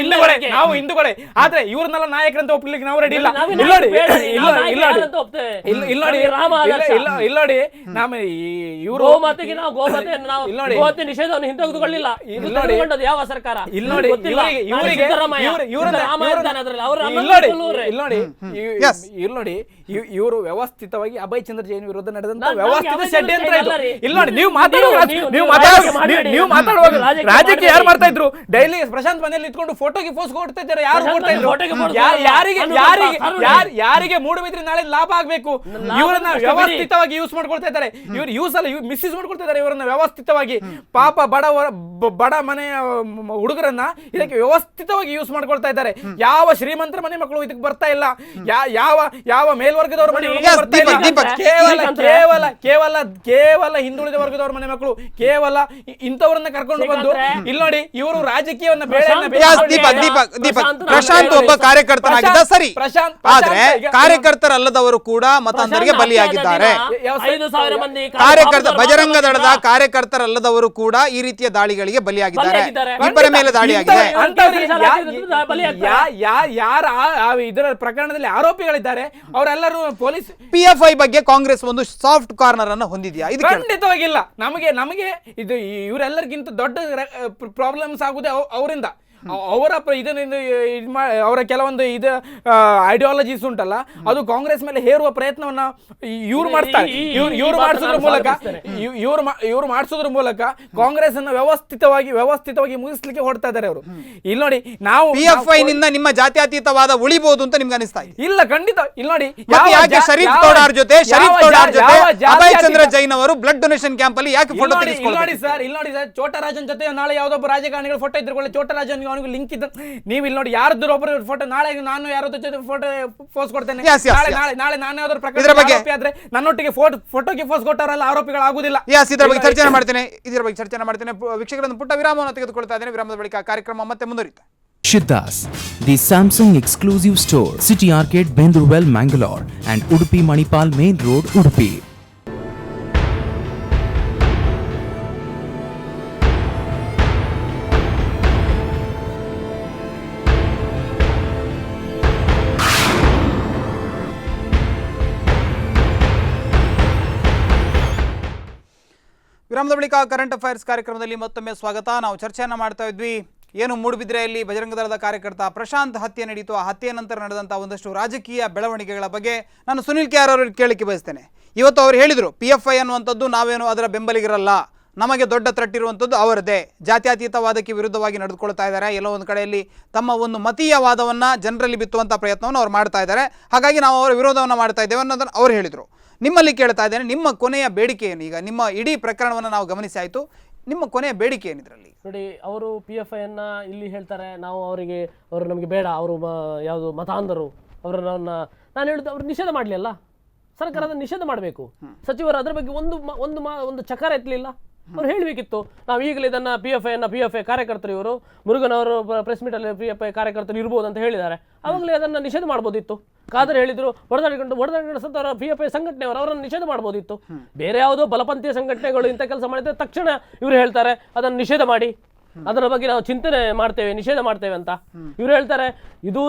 ನಾವು ಹಿಂದೂಗಳೇ, ಆದ್ರೆ ಇವ್ರನ್ನೆಲ್ಲ ನಾಯಕರಂತ ಒಪ್ಲಿಕ್ಕೆ ನಾವು ರೆಡಿ ಇಲ್ಲ. ನಿಷೇಧವನ್ನು ಹಿಂತೆಗೆದುಕೊಳ್ಳಿಲ್ಲ ಯಾವ ಸರ್ಕಾರ? ಇವರು ವ್ಯವಸ್ಥಿತವಾಗಿ ಅಭಯ್ ಚಂದ್ರ ಜೈನ್ ವಿರುದ್ಧ ನಡೆದಂತ ವ್ಯವಸ್ಥಿತ ಷಡ್ಯಂತ್ರ ಇದು. ಇಲ್ಲ ನೋಡಿ, ನೀವು ಮಾತಾಡುವಾಗ ರಾಜ್ಯಕ್ಕೆ ಯಾರು ಮಾಡ್ತಾ ಇದ್ರು? ಡೈಲಿ ಪ್ರಶಾಂತ್ ಮನೆಯಲ್ಲಿ ಇಟ್ಕೊಂಡು ಫೋಟೋಗೆ ಪೋಸ್ ಕೊಡ್ತಾ ಇದ್ದಾರೆ. ಯಾರು ಕೊಡ್ತಾ ಇದ್ರು? ಯಾರಿಗೆ ಮೂಡುಬಿದ್ರೆ ನಾಳೆ ಲಾಭ ಆಗ್ಬೇಕು, ಇವರನ್ನ ವ್ಯವಸ್ಥಿತವಾಗಿ ಯೂಸ್ ಮಾಡ್ಕೊಳ್ತಾ ಇದ್ದಾರೆ. ಇವ್ರು ಯೂಸ್ ಅಲ್ಲ, ಮಿಸ್ಯೂಸ್ ಮಾಡ್ಕೊಳ್ತಾ ಇದ್ದಾರೆ ಇವರನ್ನ ವ್ಯವಸ್ಥಿತವಾಗಿ. ಪಾಪ ಬಡ ಮನೆಯ ಹುಡುಗರನ್ನ ಇದಕ್ಕೆ ವ್ಯವಸ್ಥಿತವಾಗಿ ಯೂಸ್ ಮಾಡ್ಕೊಳ್ತಾ ಇದ್ದಾರೆ. ಯಾವ ಶ್ರೀಮಂತರ ಮನೆ ಮಕ್ಕಳು ಇದಕ್ಕೆ ಬರ್ತಾ ಇಲ್ಲ, ಯಾವ ಮೇಲ್ವರ್ಗದವ್ರ ಮನೆ ಬರ್ತಾ ಇಲ್ಲ. ಕೇವಲ ಹಿಂದುಳಿದ ವರ್ಗದವ್ರ ಮನೆ ಮಕ್ಕಳು, ಕೇವಲ ಇಂಥವ್ರನ್ನ ಕರ್ಕೊಂಡು ಬಂದು ಇಲ್ಲಿ ನೋಡಿ ಇವರು ರಾಜಕೀಯವನ್ನ ಪ್ರಶಾಂತ್ ಒಬ್ಬ ಕಾರ್ಯಕರ್ತನ ಶಾಸಕನಾಗಿದ್ದ ಸರಿ, ಪ್ರಶಾಂತ್ ಆದ್ರೆ ಈಗ ಕಾರ್ಯಕರ್ತರಲ್ಲದವರು ಕೂಡ ಮತಾಂಧರಿಗೆ ಬಲಿಯಾಗಿದ್ದಾರೆ. 5,000 ಮಂದಿ ಬಜರಂಗ ದಳದ ಕಾರ್ಯಕರ್ತರಲ್ಲದವರು ಕೂಡ ಈ ರೀತಿಯ ದಾಳಿಗಳಿಗೆ ಬಲಿಯಾಗಿದ್ದಾರೆ. ಇಬ್ಬರ ಮೇಲೆ ದಾಳಿಯಾಗಿದೆ. ಯಾರ ಇದರ ಪ್ರಕರಣದಲ್ಲಿ ಆರೋಪಿಗಳಿದ್ದಾರೆ ಅವರೆಲ್ಲರೂ ಪೊಲೀಸ್ PFI ಬಗ್ಗೆ ಕಾಂಗ್ರೆಸ್ ಒಂದು ಸಾಫ್ಟ್ ಕಾರ್ನರ್ ಅನ್ನು ಹೊಂದಿದೆಯಾ? ಇದು ಖಂಡಿತವಾಗಿಲ್ಲ. ನಮಗೆ ಇದು ಇವರೆಲ್ಲರಿಗಿಂತ ದೊಡ್ಡ ಪ್ರಾಬ್ಲಮ್ಸ್ ಆಗುದೇ ಅವರಿಂದ. ಅವರ ಅವರ ಕೆಲವೊಂದು ಇದು ಐಡಿಯಾಲಜೀಸ್ ಉಂಟಲ್ಲ, ಅದು ಕಾಂಗ್ರೆಸ್ ಮೇಲೆ ಹೇರುವ ಪ್ರಯತ್ನವನ್ನ ಇವ್ರು ಮಾಡ್ತಾರೆ. ಇವ್ರು ಮಾಡಿಸೋದ್ರ ಮೂಲಕ ಕಾಂಗ್ರೆಸ್ ಅನ್ನ ವ್ಯವಸ್ಥಿತವಾಗಿ ಮುಗಿಸ್ಲಿಕ್ಕೆ ಹೊರಡ್ತಾ ಇದ್ದಾರೆ ಅವರು. ಇಲ್ಲಿ ನೋಡಿ, ನಾವು PFI ನಿಂದ ನಿಮ್ಮ ಜಾತ್ಯತೀತವಾದ ಉಳಿಬಹುದು ಅಂತ ನಿಮ್ಗೆ ಅನಿಸ್ತಾ ಇದೆ? ಇಲ್ಲ, ಖಂಡಿತ ಇಲ್ಲ. ನೋಡಿ, ಶರೀಫ್ ತೋಡಾರ್ ಜೊತೆ ಅಭಯ್ ಚಂದ್ರ ಜೈನ್ ಅವರು ಬ್ಲಡ್ ಡೊನೇಷನ್ ಕ್ಯಾಂಪ್ ಅಲ್ಲಿ ಯಾಕೆ ಫೋಟೋ ನೋಡಿ ಸರ್, ಚೋಟರಾಜನ್ ಜೊತೆ ನಾಳೆ ಯಾವ್ದೊಬ್ಬ ರಾಜಕಾರಣಿಗಳು ಫೋಟೋ ಇದ್ಕೊಳ್ಳಿ, ಚೋಟರಾಜನ್ ಅವನಿಗೆ ಲಿಂಕ್ ಇದ್ದ. ನೀವು ಇಲ್ಲಿ ನೋಡಿ, ಯಾರದ್ದು ಒಬ್ಬರು ಫೋಟೋ, ನಾಳೆ ನಾನು ಯಾರದ್ದು ಜೊತೆ ಫೋಟೋ ಪೋಸ್ಟ್ ಕೊಡ್ತೇನೆ, ನಾಳೆ ನಾನು ಯಾವ್ದಾದ್ರು ಪ್ರಕರಣ ಆರೋಪಿ ಆದ್ರೆ ನನ್ನೊಟ್ಟಿಗೆ ಫೋಟೋಗೆ ಪೋಸ್ಟ್ ಕೊಟ್ಟವರೆಲ್ಲ ಆರೋಪಿಗಳಾಗುದಿಲ್ಲ. ಇದರ ಬಗ್ಗೆ ಚರ್ಚೆ ಮಾಡ್ತೇನೆ. ವೀಕ್ಷಕರನ್ನು ಪುಟ್ಟ ವಿರಾಮವನ್ನು ತೆಗೆದುಕೊಳ್ತಾ ಇದ್ದೇನೆ. ವಿರಾಮದ ಬಳಿಕ ಕಾರ್ಯಕ್ರಮ ಮತ್ತೆ ಮುಂದುವರಿಯುತ್ತೆ. Shiddas, the Samsung exclusive store, City Arcade, Bendurwell, Mangalore, and Udupi Manipal Main Road, Udupi. ವಿರಾಮದ ಬಳಿಕ ಕರೆಂಟ್ ಅಫೈರ್ಸ್ ಕಾರ್ಯಕ್ರಮದಲ್ಲಿ ಮತ್ತೊಮ್ಮೆ ಸ್ವಾಗತ. ನಾವು ಚರ್ಚೆಯನ್ನು ಮಾಡ್ತಾ ಇದ್ವಿ. ಏನು ಮೂಡುಬಿದ್ರೆಯಲ್ಲಿ ಬಜರಂಗ ದಳದ ಕಾರ್ಯಕರ್ತ ಪ್ರಶಾಂತ್ ಹತ್ಯೆ ನಡೀತು. ಆ ಹತ್ಯೆ ನಂತರ ನಡೆದಂಥ ಒಂದಷ್ಟು ರಾಜಕೀಯ ಬೆಳವಣಿಗೆಗಳ ಬಗ್ಗೆ ನಾನು ಸುನಿಲ್ ಕೆ ಆರ್ ಅವರಿಗೆ ಕೇಳಲಿಕ್ಕೆ ಬಯಸ್ತೇನೆ. ಇವತ್ತು ಅವರು ಹೇಳಿದರು, PFI ಅನ್ನುವಂಥದ್ದು ನಾವೇನು ಅದರ ಬೆಂಬಲಿಗರಲ್ಲ, ನಮಗೆ ದೊಡ್ಡ ಥ್ರೆಟ್ ಅವರದೇ, ಜಾತ್ಯತೀತವಾದಕ್ಕೆ ವಿರುದ್ಧವಾಗಿ ನಡೆದುಕೊಳ್ತಾ ಇದ್ದಾರೆ. ಎಲ್ಲೋ ಒಂದು ಕಡೆಯಲ್ಲಿ ತಮ್ಮ ಒಂದು ಮತೀಯವಾದವನ್ನು ಜನರಲ್ಲಿ ಬಿತ್ತುವಂಥ ಪ್ರಯತ್ನವನ್ನು ಅವ್ರು ಮಾಡ್ತಾ ಇದ್ದಾರೆ. ಹಾಗಾಗಿ ನಾವು ಅವರ ವಿರೋಧವನ್ನು ಮಾಡ್ತಾ ಇದ್ದೇವೆ ಅನ್ನೋದನ್ನು ಅವರು ಹೇಳಿದರು. ನಿಮ್ಮಲ್ಲಿ ಕೇಳ್ತಾ ಇದ್ದೇನೆ, ನಿಮ್ಮ ಕೊನೆಯ ಬೇಡಿಕೆ ಏನು? ಈಗ ನಿಮ್ಮ ಇಡೀ ಪ್ರಕರಣವನ್ನು ನಾವು ಗಮನಿಸಿ ಆಯಿತು, ನಿಮ್ಮ ಕೊನೆಯ ಬೇಡಿಕೆ ಏನಿದ್ರಲ್ಲಿ? ನೋಡಿ, ಅವರು PFI ಅನ್ನ ಇಲ್ಲಿ ಹೇಳ್ತಾರೆ, ಅವರು ನಮಗೆ ಬೇಡ, ಅವರು ಯಾವುದು ಮತಾಂಧರು, ಅವರನ್ನ ನಾನು ಹೇಳಿದ್ದು ಅವರು ನಿಷೇಧ ಮಾಡಲಿ ಅಲ್ಲ, ಸರ್ಕಾರದ ನಿಷೇಧ ಮಾಡಬೇಕು. ಸಚಿವರು ಅದರ ಬಗ್ಗೆ ಒಂದು ಚಕಾರ ಎತ್ತಲಿಲ್ಲ. ಅವ್ರು ಹೇಳಬೇಕಿತ್ತು, ನಾವು ಈಗಲೇ ಇದನ್ನ PFI ಕಾರ್ಯಕರ್ತರು, ಇವರು ಮುರುಗನ್ ಅವರು ಪ್ರೆಸ್ ಮೀಟ್ ಅಲ್ಲಿ PFI ಕಾರ್ಯಕರ್ತರು ಇರ್ಬೋದು ಅಂತ ಹೇಳಿದ್ದಾರೆ. ಅವಾಗಲೇ ಅದನ್ನ ನಿಷೇಧ ಮಾಡ್ಬೋದಿತ್ತು. ಖಾದರ್ ಹೇಳಿದ್ರು, ಹೊಡೆದಾಡಿಕೊಂಡು ಸತ್ತವರ PFI ಸಂಘಟನೆಯವರು ಅವರನ್ನು ನಿಷೇಧ ಮಾಡ್ಬೋದಿತ್ತು. ಬೇರೆ ಯಾವುದೋ ಬಲಪಂಥೀಯ ಸಂಘಟನೆಗಳು ಇಂಥ ಕೆಲಸ ಮಾಡಿದ್ರೆ ತಕ್ಷಣ ಇವರು ಹೇಳ್ತಾರೆ ಅದನ್ನು ನಿಷೇಧ ಮಾಡಿ, ಅದರ ಬಗ್ಗೆ ನಾವು ಚಿಂತನೆ ಮಾಡ್ತೇವೆ, ನಿಷೇಧ ಮಾಡ್ತೇವೆ ಅಂತ ಇವರು ಹೇಳ್ತಾರೆ. ಇದು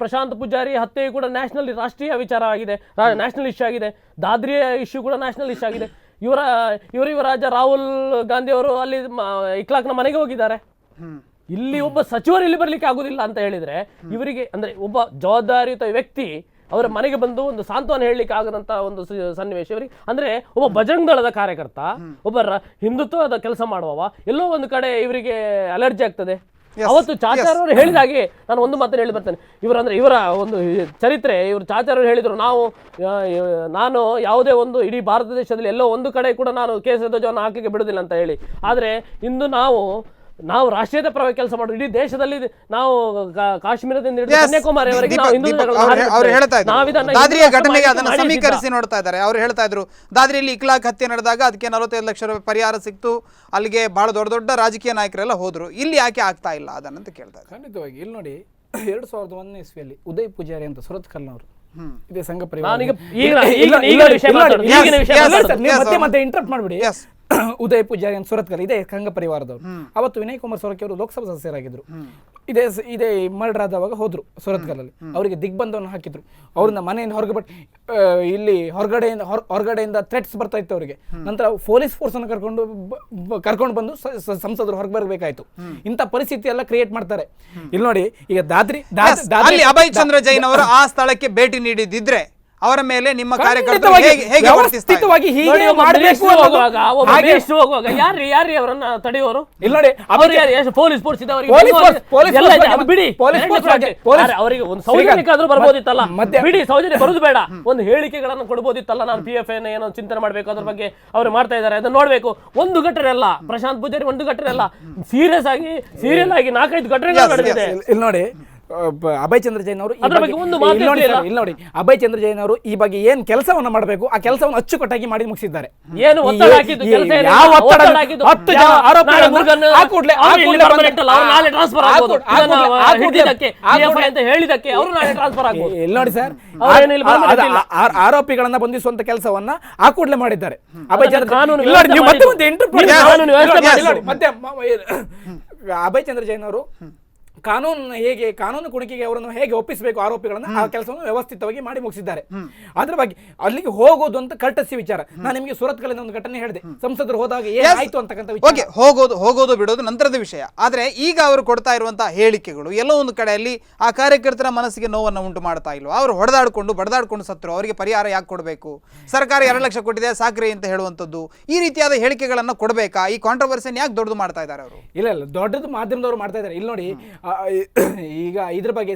ಪ್ರಶಾಂತ್ ಪೂಜಾರಿ ಹತ್ಯೆ ಕೂಡ ರಾಷ್ಟ್ರೀಯ ವಿಚಾರ ಆಗಿದೆ, ನ್ಯಾಷನಲ್ ಇಶ್ಯೂ ಆಗಿದೆ. ದಾದ್ರಿಯ ಇಶ್ಯೂ ಕೂಡ ನ್ಯಾಷನಲ್ ಇಶ್ಯೂ ಆಗಿದೆ. ಇವರ ರಾಜ ರಾಹುಲ್ ಗಾಂಧಿ ಅವರು ಅಲ್ಲಿ ಇಕ್ಲಾಕ್ನ ಮನೆಗೆ ಹೋಗಿದ್ದಾರೆ. ಇಲ್ಲಿ ಒಬ್ಬ ಸಚಿವರು ಇಲ್ಲಿ ಬರ್ಲಿಕ್ಕೆ ಆಗುದಿಲ್ಲ ಅಂತ ಹೇಳಿದ್ರೆ, ಇವರಿಗೆ ಅಂದ್ರೆ ಒಬ್ಬ ಜವಾಬ್ದಾರಿಯುತ ವ್ಯಕ್ತಿ ಅವರ ಮನೆಗೆ ಬಂದು ಒಂದು ಸಾಂತ್ವನ ಹೇಳಲಿಕ್ಕೆ ಆಗದಂತ ಒಂದು ಸನ್ನಿವೇಶ ಇವರಿಗೆ. ಅಂದ್ರೆ ಒಬ್ಬ ಬಜರಂಗ ದಳದ ಕಾರ್ಯಕರ್ತ, ಒಬ್ಬ ಹಿಂದುತ್ವದ ಕೆಲಸ ಮಾಡುವವ, ಎಲ್ಲೋ ಒಂದು ಕಡೆ ಇವರಿಗೆ ಅಲರ್ಜಿ ಆಗ್ತದೆ. ಅವತ್ತು ಚಾಚಾರ್ಯವರು ಹೇಳಿದ ಹಾಗೆ ನಾನು ಒಂದು ಮಾತನ್ನು ಹೇಳಿ ಬರ್ತೇನೆ. ಇವರ ಒಂದು ಚರಿತ್ರೆ, ಇವರು ಚಾಚಾರ್ಯವರು ಹೇಳಿದರು, ನಾನು ಯಾವುದೇ ಒಂದು ಇಡೀ ಭಾರತ ದೇಶದಲ್ಲಿ ಎಲ್ಲೋ ಒಂದು ಕಡೆ ಕೂಡ ನಾನು ಕೇಸರಿ ಧ್ವಜವನ್ನು ಹಾಕಲಿಕ್ಕೆ ಬಿಡುವುದಿಲ್ಲ ಅಂತ ಹೇಳಿ. ಆದರೆ ಇಂದು ನಾವು ರಾಷ್ಟ್ರೀಯತೆ ಪರವಾಗಿ ಕೆಲಸ ಮಾಡೋದು. ಇಡೀ ದೇಶದಲ್ಲಿ ನಾವು ಕಾಶ್ಮೀರದಿಂದ ಹಿಡಿದು ಕನ್ಯಾಕುಮಾರಿವರೆಗೆ ಸಮೀಕರಿಸಿ ನೋಡ್ತಾ ಇದ್ದಾರೆ. ಅವ್ರು ಹೇಳ್ತಾ ಇದ್ರು, ದಾದ್ರಿಯಲ್ಲಿ ಇಕ್ಲಾಕ್ ಹತ್ಯೆ ನಡೆದಾಗ ಅದಕ್ಕೆ 45 ಲಕ್ಷ ರೂಪಾಯಿ ಪರಿಹಾರ ಸಿಕ್ತು, ಅಲ್ಲಿಗೆ ಬಹಳ ದೊಡ್ಡ ರಾಜಕೀಯ ನಾಯಕರೆಲ್ಲ ಹೋದ್ರು. ಇಲ್ಲಿ ಯಾಕೆ ಆಗ್ತಾ ಇಲ್ಲ ಅದನ್ನಂತ ಕೇಳ್ತಾ ಇದ್ದಾರೆ. ಖಂಡಿತವಾಗಿ ಇಲ್ಲಿ ನೋಡಿ, 2001ನೇ ಇಸ್ವಿಯಲ್ಲಿ ಉದಯ್ ಪೂಜಾರಿ ಅಂತ ಸುರತ್ಕಲ್ನವರು, ಇದೇ ಸಂಘ ಮತ್ತೆ ಇಂಟರಪ್ಟ್ ಮಾಡ್ಬಿಡಿ. ಉದಯ್ ಪೂಜಾರಿ ಅಂತ ಸುರತ್ಕಲ್, ಇದೇ ಸಂಘ ಪರಿವಾರದವರು. ಅವತ್ತು ವಿನಯ್ ಕುಮಾರ್ ಸೊರಕೆ ಅವರು ಲೋಕಸಭಾ ಸದಸ್ಯರಾಗಿದ್ರು. ಇದೇ ಮರ್ಡರ್ ಆದವಾಗ ಹೋದ್ರು ಸುರತ್ಕಲ್ಲಲ್ಲಿ. ಅವರಿಗೆ ದಿಗ್ಬಂಧವನ್ನು ಹಾಕಿದ್ರು. ಅವ್ರನ್ನ ಮನೆಯಿಂದ ಇಲ್ಲಿ ಹೊರಗಡೆಯಿಂದ ಥ್ರೆಟ್ಸ್ ಬರ್ತಾ ಇತ್ತು ಅವರಿಗೆ. ನಂತರ ಪೊಲೀಸ್ ಫೋರ್ಸ್ ಅನ್ನು ಕರ್ಕೊಂಡು ಬಂದು ಸಂಸದರು ಹೊರಗೆ ಬರಬೇಕಾಯ್ತು. ಇಂಥ ಪರಿಸ್ಥಿತಿ ಎಲ್ಲ ಕ್ರಿಯೇಟ್ ಮಾಡ್ತಾರೆ. ಇಲ್ಲಿ ನೋಡಿ, ಈಗ ದಾದ್ರಿ ಅಭಯ್ ಚಂದ್ರ ಜೈನ್ ಅವರು ಆ ಸ್ಥಳಕ್ಕೆ ಭೇಟಿ ನೀಡಿದ್ರೆ ಅವರ ಮೇಲೆ ನಿಮ್ಮ ಕಾರ್ಯಕರ್ತರು ಹೇಗೆ ವ್ಯವಸ್ಥಿತವಾಗಿ ಹೀಗೆ ಮಾಡಬೇಕು ಹೋಗುವಾಗ ಯಾರು ಅವರನ್ನ ತಡೆಯುವರು? ಇಲ್ಲ ನೋಡಿ, ಪೊಲೀಸ್ ಫೋರ್ಸ್ ಬಿಡಿ, ಅವರಿಗೆ ಒಂದು ಸೌಜನ್ಯಕ್ಕೆ ಆದ್ರೂ ಬರ್ಬೋದಿತ್ತಲ್ಲ. ಬಿಡಿ, ಸೌಜನ್ಯ ಬರುದು ಬೇಡ, ಒಂದು ಹೇಳಿಕೆಗಳನ್ನು ಕೊಡ್ಬೋದಿತ್ತಲ್ಲ. ನಾನು PFI ಏನೋ ಚಿಂತನೆ ಮಾಡ್ಬೇಕು, ಅದ್ರ ಬಗ್ಗೆ ಅವ್ರು ಮಾಡ್ತಾ ಇದ್ದಾರೆ, ಅದನ್ನ ನೋಡ್ಬೇಕು. ಒಂದು ಘಟನೆ ಅಲ್ಲ, ಪ್ರಶಾಂತ್ ಪೂಜಾರಿ ಒಂದು ಘಟನೆ ಅಲ್ಲ, ಸೀರಿಯಲ್ ಆಗಿ 4-5 ಘಟನೆಗಳು ನಡೆದಿದೆ. ಇಲ್ಲಿ ನೋಡಿ, ಅಭಯ್ ಚಂದ್ರ ಜೈನ್ ಅವರು ಅದ್ರ ಬಗ್ಗೆ ಒಂದು ಮಾತು ಇಲ್ಲಿ ನೋಡಿ ಅಭಯ್ ಚಂದ್ರ ಜೈನ್ ಅವರು ಈ ಬಗ್ಗೆ ಏನ್ ಕೆಲಸವನ್ನ ಮಾಡಬೇಕು ಆ ಕೆಲಸವನ್ನು ಅಚ್ಚುಕಟ್ಟಾಗಿ ಮಾಡಿ ಮುಗಿಸಿದ್ದಾರೆ. ಏನು ಒತ್ತಡ ಹಾಕಿದ್ದು ಕೆಲಸ ಏನಿಲ್ಲ. ಯಾವ ಒತ್ತಡ ಒತ್ತಡ ಹಾಕಿದ್ದು 10 ಜನ ಆರೋಪಿಗಳನ್ನು ಆ ಕೂಡಲೇ ನಾಳೆ ಟ್ರಾನ್ಸ್ಫರ್ ಆಗ್ಬೋದು. ಹಿಡಿದಕ್ಕೆ PFI ಅಂತ ಹೇಳಿದಕ್ಕೆ ಅವರು ನಾಳೆ ಟ್ರಾನ್ಸ್ಫರ್ ಆಗ್ಬೋದು. ಇಲ್ಲಿ ನೋಡಿ ಸರ್, ಆರೋಪಿಗಳನ್ನ ಬಂಧಿಸುವಂತ ಕೆಲಸವನ್ನ ಆ ಕೂಡಲೇ ಮಾಡಿದ್ದಾರೆ. ಅಭಯ್ ಚಂದ್ರ ಅಭಯ್ ಚಂದ್ರ ಜೈನ್ ಅವರು ಕಾನೂನು ಕುಣಿಕೆಗೆ ಅವರನ್ನು ಹೇಗೆ ಒಪ್ಪಿಸಬೇಕು ಆರೋಪಿಗಳನ್ನ ಆ ಕೆಲಸವನ್ನು ವ್ಯವಸ್ಥಿತವಾಗಿ ಮಾಡಿ ಮುಗಿಸಿದ್ದಾರೆ. ಅದ್ರ ಬಗ್ಗೆ ಅಲ್ಲಿಗೆ ಹೋಗೋದು ಅಂತ ಕರ್ಟಸಿ ವಿಚಾರ. ನಾನು ನಿಮಗೆ ಸುರತ್ಕಲ್ಲಿನ ಒಂದು ಘಟನೆ ಹೇಳಿದೆ, ಸಂಸದರು ಹೋದಾಗ ಏನಾಯ್ತು ಅಂತಕ್ಕಂಥ ವಿಚಾರ. ಹೋಗೋದು ಬಿಡೋದು ನಂತರದ ವಿಷಯ. ಆದ್ರೆ ಈಗ ಅವರು ಕೊಡ್ತಾ ಇರುವಂತಹ ಹೇಳಿಕೆಗಳು ಎಲ್ಲೋ ಒಂದು ಕಡೆಯಲ್ಲಿ ಆ ಕಾರ್ಯಕರ್ತರ ಮನಸ್ಸಿಗೆ ನೋವನ್ನು ಉಂಟು ಮಾಡ್ತಾ ಇಲ್ವಾ? ಅವರು ಬಡದಾಡ್ಕೊಂಡು ಸತ್ರು, ಅವರಿಗೆ ಪರಿಹಾರ ಯಾಕೆ ಕೊಡಬೇಕು? ಸರ್ಕಾರ 2 ಲಕ್ಷ ಕೊಟ್ಟಿದೆ ಸಾಕ್ರಿ ಅಂತ ಹೇಳುವಂಥದ್ದು, ಈ ರೀತಿಯಾದ ಹೇಳಿಕೆಗಳನ್ನ ಕೊಡಬೇಕಾ? ಈ ಕಾಂಟ್ರವರ್ಸಿಯನ್ನು ಯಾಕೆ ದೊಡ್ಡದು ಮಾಡ್ತಾ ಇದ್ದಾರೆ ಅವರು? ಇಲ್ಲ ದೊಡ್ಡದು ಮಾಧ್ಯಮದವರು ಮಾಡ್ತಾ ಇದ್ದಾರೆ. ಇಲ್ಲಿ ನೋಡಿ, ಈಗ ಇದ್ರ ಬಗ್ಗೆ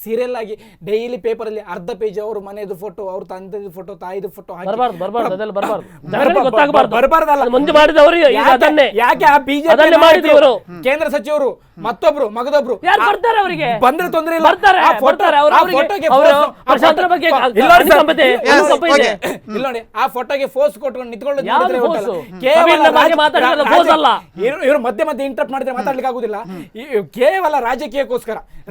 ಸೀರಿಯಲ್ ಆಗಿ ಡೈಲಿ ಪೇಪರ್ ಅಲ್ಲಿ ಅರ್ಧ ಪೇಜ್ ಅವ್ರ ಮನೆಯದು ಫೋಟೋ, ಅವ್ರ ತಂದೆದು ಫೋಟೋ, ತಾಯಿದು ಫೋಟೋ ಯಾಕೆ ಆ ಬಿಜೆಪಿ ಕೇಂದ್ರ ಸಚಿವರು ಮತ್ತೊಬ್ರು ಮಗದೊಬ್ರು ಅವರಿಗೆ ಬಂದ್ರೆ ತೊಂದರೆ ಇಲ್ಲ. ನೋಡಿ, ಆ ಫೋಟೋಗೆ ಫೋಸ್ ಕೊಟ್ಕೊಂಡು ನಿಂತ್ಕೊಳ್ಳೋದು ಇವರು ಮಧ್ಯೆ ಇಂಟರಪ್ಟ್ ಮಾಡಿದ್ರೆ ಮಾತಾಡ್ಲಿಕ್ಕೆ ಆಗುದಿಲ್ಲ. ಕೇವಲ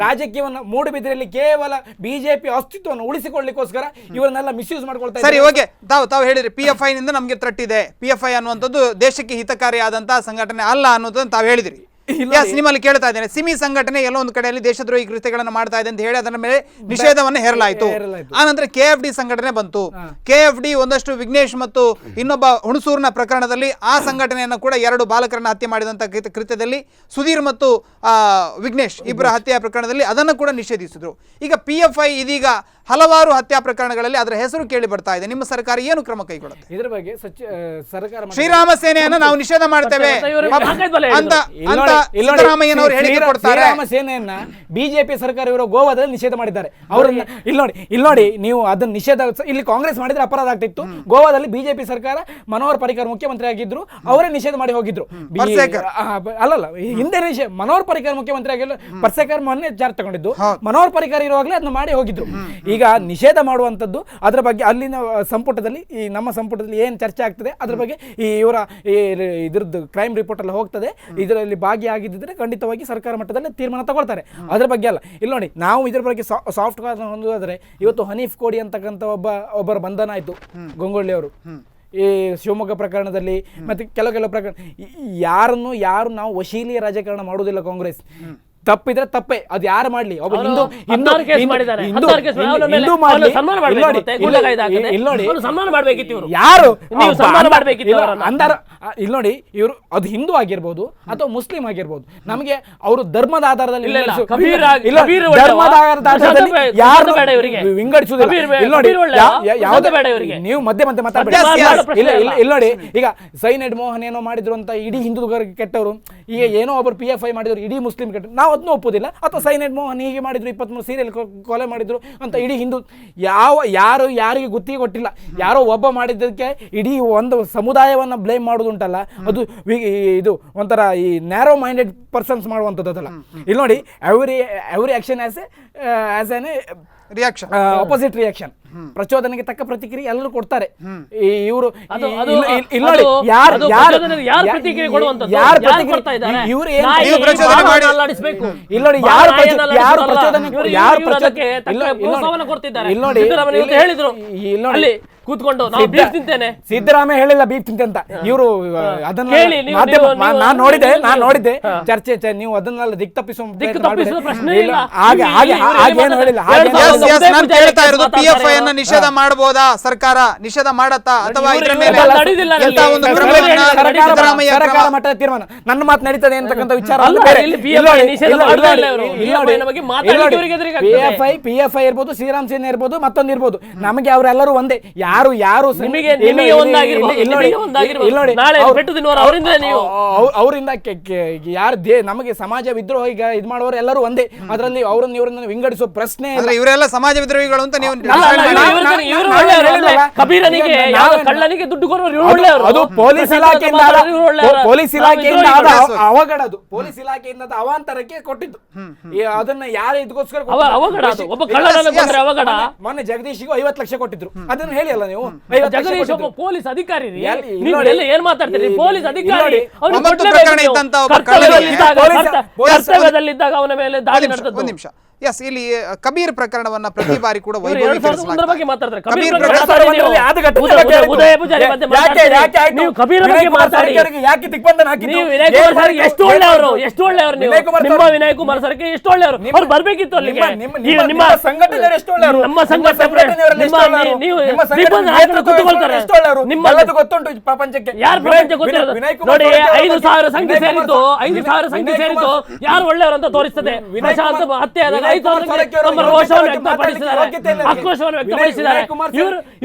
ರಾಜಕೀಯವನ್ನ ಮೂಡುಬಿದ್ರೆಯಲ್ಲಿ ಕೇವಲ ಬಿಜೆಪಿ ಅಸ್ತಿತ್ವವನ್ನು ಉಳಿಸಿಕೊಳ್ಳಿಕ್ಕೋಸ್ಕರ ಇವರನ್ನೆಲ್ಲ ಮಿಸ್ಯೂಸ್ ಮಾಡ್ಕೊಳ್ತಾರೆ. ಸರಿ, ಓಕೆ, ತಾವು ಹೇಳಿದ್ರಿ PFI ನಿಂದ ನಮಗೆ ಥ್ರೆಟ್ ಇದೆ, PFI ಅನ್ನುವಂಥದ್ದು ದೇಶಕ್ಕೆ ಹಿತಕಾರಿಯಾದಂತಹ ಸಂಘಟನೆ ಅಲ್ಲ ಅನ್ನೋದನ್ನ ತಾವು ಹೇಳಿದ್ರಿ. ನಿಮ್ಮಲ್ಲಿ ಕೇಳ್ತಾ ಇದ್ದೇನೆ, ಸಿಮಿ ಸಂಘಟನೆ ಎಲ್ಲೋ ಒಂದು ಕಡೆಯಲ್ಲಿ ದೇಶದ್ರೋಹಿ ಕೃತ್ಯಗಳನ್ನು ಮಾಡ್ತಾ ಇದೆ ಅಂತ ಹೇಳಿ ಅದರ ಮೇಲೆ ನಿಷೇಧವನ್ನು ಹೇರಲಾಯಿತು. ಆ ನಂತರ KFD ಸಂಘಟನೆ ಬಂತು. KFD ಒಂದಷ್ಟು ವಿಘ್ನೇಶ್ ಮತ್ತು ಇನ್ನೊಬ್ಬ ಹುಣಸೂರಿನ ಪ್ರಕರಣದಲ್ಲಿ ಆ ಸಂಘಟನೆಯನ್ನು ಕೂಡ 2 ಬಾಲಕರನ್ನ ಹತ್ಯೆ ಮಾಡಿದಂತ ಕೃತ್ಯದಲ್ಲಿ ಸುಧೀರ್ ಮತ್ತು ವಿಘ್ನೇಶ್ ಇಬ್ಬರ ಹತ್ಯೆಯ ಪ್ರಕರಣದಲ್ಲಿ ಅದನ್ನು ಕೂಡ ನಿಷೇಧಿಸಿದ್ರು. ಈಗ PFI ಇದೀಗ ಹಲವಾರು ಹತ್ಯಾ ಪ್ರಕರಣಗಳಲ್ಲಿ ಅದರ ಹೆಸರು ಕೇಳಿ ಬರ್ತಾ ಇದೆ. ನಿಮ್ಮ ಸರ್ಕಾರ ಏನು ಕ್ರಮ ಕೈಗೊಳ್ಳುತ್ತೆ? ಇದರ ಬಗ್ಗೆ ಸರ್ಕಾರ ಶ್ರೀರಾಮ ಸೇನೆಯನ್ನು ನಾವು ನಿಷೇಧ ಮಾಡ್ತೇವೆ ಅಂತ ಸಿದ್ದರಾಮಯ್ಯನವರು ಹೇಳಿಕೆ ಕೊಡ್ತಾರೆ. ಶ್ರೀರಾಮ ಸೇನೆಯನ್ನ ಬಿಜೆಪಿ ಸರ್ಕಾರ ಇವರು ಗೋವಾದಲ್ಲಿ ನಿಷೇಧ ಮಾಡಿದ್ದಾರೆ. ಅವ್ರನ್ನ ಇಲ್ಲಿ ನೋಡಿ ನೀವು ಅದನ್ನ ನಿಷೇಧ ಇಲ್ಲಿ ಕಾಂಗ್ರೆಸ್ ಮಾಡಿದ್ರೆ ಅಪರಾಧ ಆಗ್ತಿತ್ತು. ಗೋವಾದಲ್ಲಿ ಬಿಜೆಪಿ ಸರ್ಕಾರ ಮನೋಹರ್ ಪರಿಕರ್ ಮುಖ್ಯಮಂತ್ರಿ ಆಗಿದ್ರು, ಅವರೇ ನಿಷೇಧ ಮಾಡಿ ಹೋಗಿದ್ರು. ಅಲ್ಲಲ್ಲ, ಹಿಂದೆ ಮನೋಹರ್ ಪರಿಕರ್ ಮುಖ್ಯಮಂತ್ರಿ ಆಗಿಲ್ಲ, ಪರ್ಸೇಕರ್ ಮೊನ್ನೆ ಜಾರಿ ತಗೊಂಡಿದ್ದು, ಮನೋಹರ್ ಪರಿಕರ್ ಇರುವಾಗಲೇ ಅದನ್ನ ಮಾಡಿ ಹೋಗಿದ್ರು. ಈಗ ನಿಷೇಧ ಮಾಡುವಂಥದ್ದು ಅದರ ಬಗ್ಗೆ ಅಲ್ಲಿನ ಸಂಪುಟದಲ್ಲಿ, ಈ ನಮ್ಮ ಸಂಪುಟದಲ್ಲಿ ಏನು ಚರ್ಚೆ ಆಗ್ತದೆ ಅದ್ರ ಬಗ್ಗೆ ಇವರ ಇದ್ರದ್ದು ಕ್ರೈಮ್ ರಿಪೋರ್ಟ್ ಎಲ್ಲ ಹೋಗ್ತದೆ. ಇದರಲ್ಲಿ ಭಾಗಿಯಾಗಿದ್ದರೆ ಖಂಡಿತವಾಗಿ ಸರ್ಕಾರ ಮಟ್ಟದಲ್ಲಿ ತೀರ್ಮಾನ ತಗೊಳ್ತಾರೆ. ಅದ್ರ ಬಗ್ಗೆ ಅಲ್ಲ. ಇಲ್ಲಿ ನೋಡಿ, ನಾವು ಇದ್ರ ಬಗ್ಗೆ ಸಾಫ್ಟ್ ಕಾರ್ಡ್ ಹೊಂದೋದ್ರೆ ಇವತ್ತು ಹನೀಫ್ ಕೋಡಿ ಅಂತಕ್ಕಂಥ ಒಬ್ಬರ ಬಂಧನ ಆಯಿತು, ಗಂಗೊಳ್ಳಿ ಅವರು ಈ ಶಿವಮೊಗ್ಗ ಪ್ರಕರಣದಲ್ಲಿ, ಮತ್ತೆ ಕೆಲವು ಪ್ರಕರಣ. ಯಾರು ನಾವು ವಶೀಲಿಯ ರಾಜಕಾರಣ ಮಾಡುವುದಿಲ್ಲ. ಕಾಂಗ್ರೆಸ್ ತಪ್ಪಿದ್ರೆ ತಪ್ಪೇ, ಅದು ಯಾರು ಮಾಡ್ಲಿ, ಒಬ್ಬ ಹಿಂದೂ ಯಾರು ಇಲ್ಲಿ ನೋಡಿ, ಇವರು ಅದು ಹಿಂದೂ ಆಗಿರ್ಬೋದು ಅಥವಾ ಮುಸ್ಲಿಂ ಆಗಿರ್ಬೋದು, ನಮಗೆ ಅವರು ಧರ್ಮದ ಆಧಾರದಲ್ಲಿ ನೀವು ಮಧ್ಯೆ ಮಾತಾಡ್ಬೇಡಿ. ಇಲ್ಲಿ ನೋಡಿ, ಈಗ ಸೈನೈಡ್ ಮೋಹನ್ ಏನೋ ಮಾಡಿದ್ರು ಅಂತ ಇಡೀ ಹಿಂದೂ ಕೆಟ್ಟವರು, ಈಗ ಏನೋ ಒಬ್ಬರು PFI ಮಾಡಿದ್ರು ಇಡೀ ಮುಸ್ಲಿಂ ಕೆಟ್ಟರು, ನಾವು ಅದನ್ನು ಒಪ್ಪುದಿಲ್ಲ. ಅಥವಾ ಸೈನೈಡ್ ಮೋಹನ್ ಹೀಗೆ ಮಾಡಿದ್ರು, 23 ಸೀರಿಯಲ್ ಕೊಲೆ ಮಾಡಿದ್ರು ಅಂತ ಇಡೀ ಹಿಂದೂ ಯಾರಿಗೆ ಗುತ್ತಿಗೆ ಕೊಟ್ಟಿಲ್ಲ, ಯಾರೋ ಒಬ್ಬ ಮಾಡಿದ್ದಕ್ಕೆ ಇಡೀ ಒಂದು ಸಮುದಾಯವನ್ನ ಬ್ಲೇಮ್ ಮಾಡೋದು ಉಂಟಲ್ಲ, ಅದು ಇದು ಒಂಥರ ಈ ನ್ಯಾರೋ ಮೈಂಡೆಡ್ ಪರ್ಸನ್ಸ್ ಮಾಡುವಂಥದ್ದು ಅದಲ್ಲ. ಇಲ್ಲಿ ನೋಡಿ, every action has an reaction, opposite reaction, ಪ್ರಚೋದನೆಗೆ ತಕ್ಕ ಪ್ರತಿಕ್ರಿಯೆ ಎಲ್ಲರೂ ಕೊಡ್ತಾರೆ. ಇವರು ಕೂತ್ಕೊಂಡು ಸಿದ್ದರಾಮಯ್ಯ ಹೇಳಿಲ್ಲ ಬೀಫ್ ತಿಂತೆ ಅಂತ. ಇವರು ಅದನ್ನ ನಾನು ನೋಡಿದ್ದೆ ಚರ್ಚೆ, ನೀವು ಅದನ್ನೆಲ್ಲ ದಿಕ್ಕು ತಪ್ಪಿಸುವ ಪ್ರಶ್ನೆ ಇಲ್ಲ. PFI ಅನ್ನು ನಿಷೇಧ ಮಾಡಬಹುದಾ ಸರ್ಕಾರ? ನಿಷೇಧ ಮಾಡತ್ತಾ ಅಥವಾ ಇದರ ಮೇಲೆ ಸರ್ಕಾರ ಮಟ್ಟದ ತೀರ್ಮಾನ? ನನ್ನ ಮಾತು ನಡೀತದೆ ಅಂತಕ್ಕಂಥ ವಿಚಾರ PFI ಇರ್ಬೋದು, ಶ್ರೀರಾಮ್ ಸೇನೆ ಇರ್ಬೋದು, ಮತ್ತೊಂದು ಇರ್ಬೋದು, ನಮಗೆ ಅವರೆಲ್ಲರೂ ಒಂದೇ. ಯಾರು ನಿಮಗೆ ಒಂದಾಗಿರ್ಬೋದು, ನಾಳೆ ಪೆಟ್ಟು ತಿನ್ನುವರು ಅವರಿಂದ ನೀವು ಅವರಿಂದ ಯಾರು ನಮಗೆ ಸಮಾಜ ವಿದ್ರೋಹ ಈಗ ಇದ್ ಮಾಡುವವರು ಎಲ್ಲರೂ ಒಂದೇ. ಅದರಲ್ಲಿ ಅವರನ್ನು ಇವರನ್ನು ವಿಂಗಡಿಸುವ ಪ್ರಶ್ನೆ ಇಲ್ಲ. ಇವರೆಲ್ಲ ಸಮಾಜ ವಿದ್ರೋಹಿಗಳು ಅಂತ ನೀವು ಕಬೀರನಿಗೆ ಕಳ್ಳನಿಗೆ ದುಡ್ಡು ಕೊಡುವರು ಒಳ್ಳೆಯವರು. ಅದು ಪೊಲೀಸ್ ಇಲಾಖೆಯಿಂದ ಅವಘಡದು, ಪೊಲೀಸ್ ಇಲಾಖೆಯಿಂದ ಅವಾಂತರಕ್ಕೆ ಕೊಟ್ಟಿದ್ದು. ಅದನ್ನ ಯಾರು ಇದಕ್ಕೋಸ್ಕರ ಅವಘಡ, ಒಬ್ಬ ಕಳ್ಳನನ್ನು ಕೊಂದ್ರೆ ಅವಘಡ. ಮೊನ್ನೆ ಜಗದೀಶಿಗೂ 50 ಲಕ್ಷ ಕೊಟ್ಟಿದ್ರು, ಅದನ್ನ ಹೇಳಿ ಅಲ್ಲ ನೀವು. ಜಗದೀಶ್ ಒಬ್ಬ ಪೊಲೀಸ್ ಅಧಿಕಾರಿ, ಏನ್ ಮಾತಾಡ್ತೀರಿ? ಪೊಲೀಸ್ ಅಧಿಕಾರಿ ಕರ್ತವ್ಯದಲ್ಲಿದ್ದಾಗ ಅವನ ಮೇಲೆ ದಾಳಿ ನಡೆದದ್ದು. ನಿಮಿಷ. ಎಸ್, ಇಲ್ಲಿ ಕಬೀರ್ ಪ್ರಕರಣವನ್ನ ಪ್ರತಿ ಬಾರಿ ಕೂಡ ಬಗ್ಗೆ ಮಾತಾಡ್ತಾರೆ. ಎಷ್ಟು ಒಳ್ಳೆಯವರು, ಎಷ್ಟು ಒಳ್ಳೆಯವರು ನಿಮ್ಮ ವಿನಯ್ ಕುಮಾರ್ ಸರ್ಗೆ ಎಷ್ಟು ಒಳ್ಳೆಯವರು. ಅವ್ರು ಬರ್ಬೇಕಿತ್ತು ಅಲ್ಲಿಗೆ. ನಿಮ್ಮ ಸಂಘಟನೆ ಎಷ್ಟು ಒಳ್ಳೆಯವರು, ನಮ್ಮ ಸಂಘಟನೆ ಗೊತ್ತುಂಟು ಪ್ರಪಂಚಕ್ಕೆ. ಯಾರು ಪ್ರಪಂಚ ಗೊತ್ತಿರೋದು ನೋಡಿ. 5,000 ಸಂಖ್ಯೆ ಸೇರಿದ್ದು, 5,000 ಸಂಖ್ಯೆ ಸೇರಿದ್ದು ಯಾರು ಒಳ್ಳೆಯವರು ಅಂತ ತೋರಿಸ್ತದೆ. ಪ್ರಶಾಂತ್ ಹತ್ಯೆ ಆದಾಗ 5,000 ನಮ್ಮ ರೋಷವನ್ನು ವ್ಯಕ್ತಪಡಿಸಿದ್ದಾರೆ, ಆಕ್ರೋಶವನ್ನು ವ್ಯಕ್ತಪಡಿಸಿದ್ದಾರೆ. ಇವರು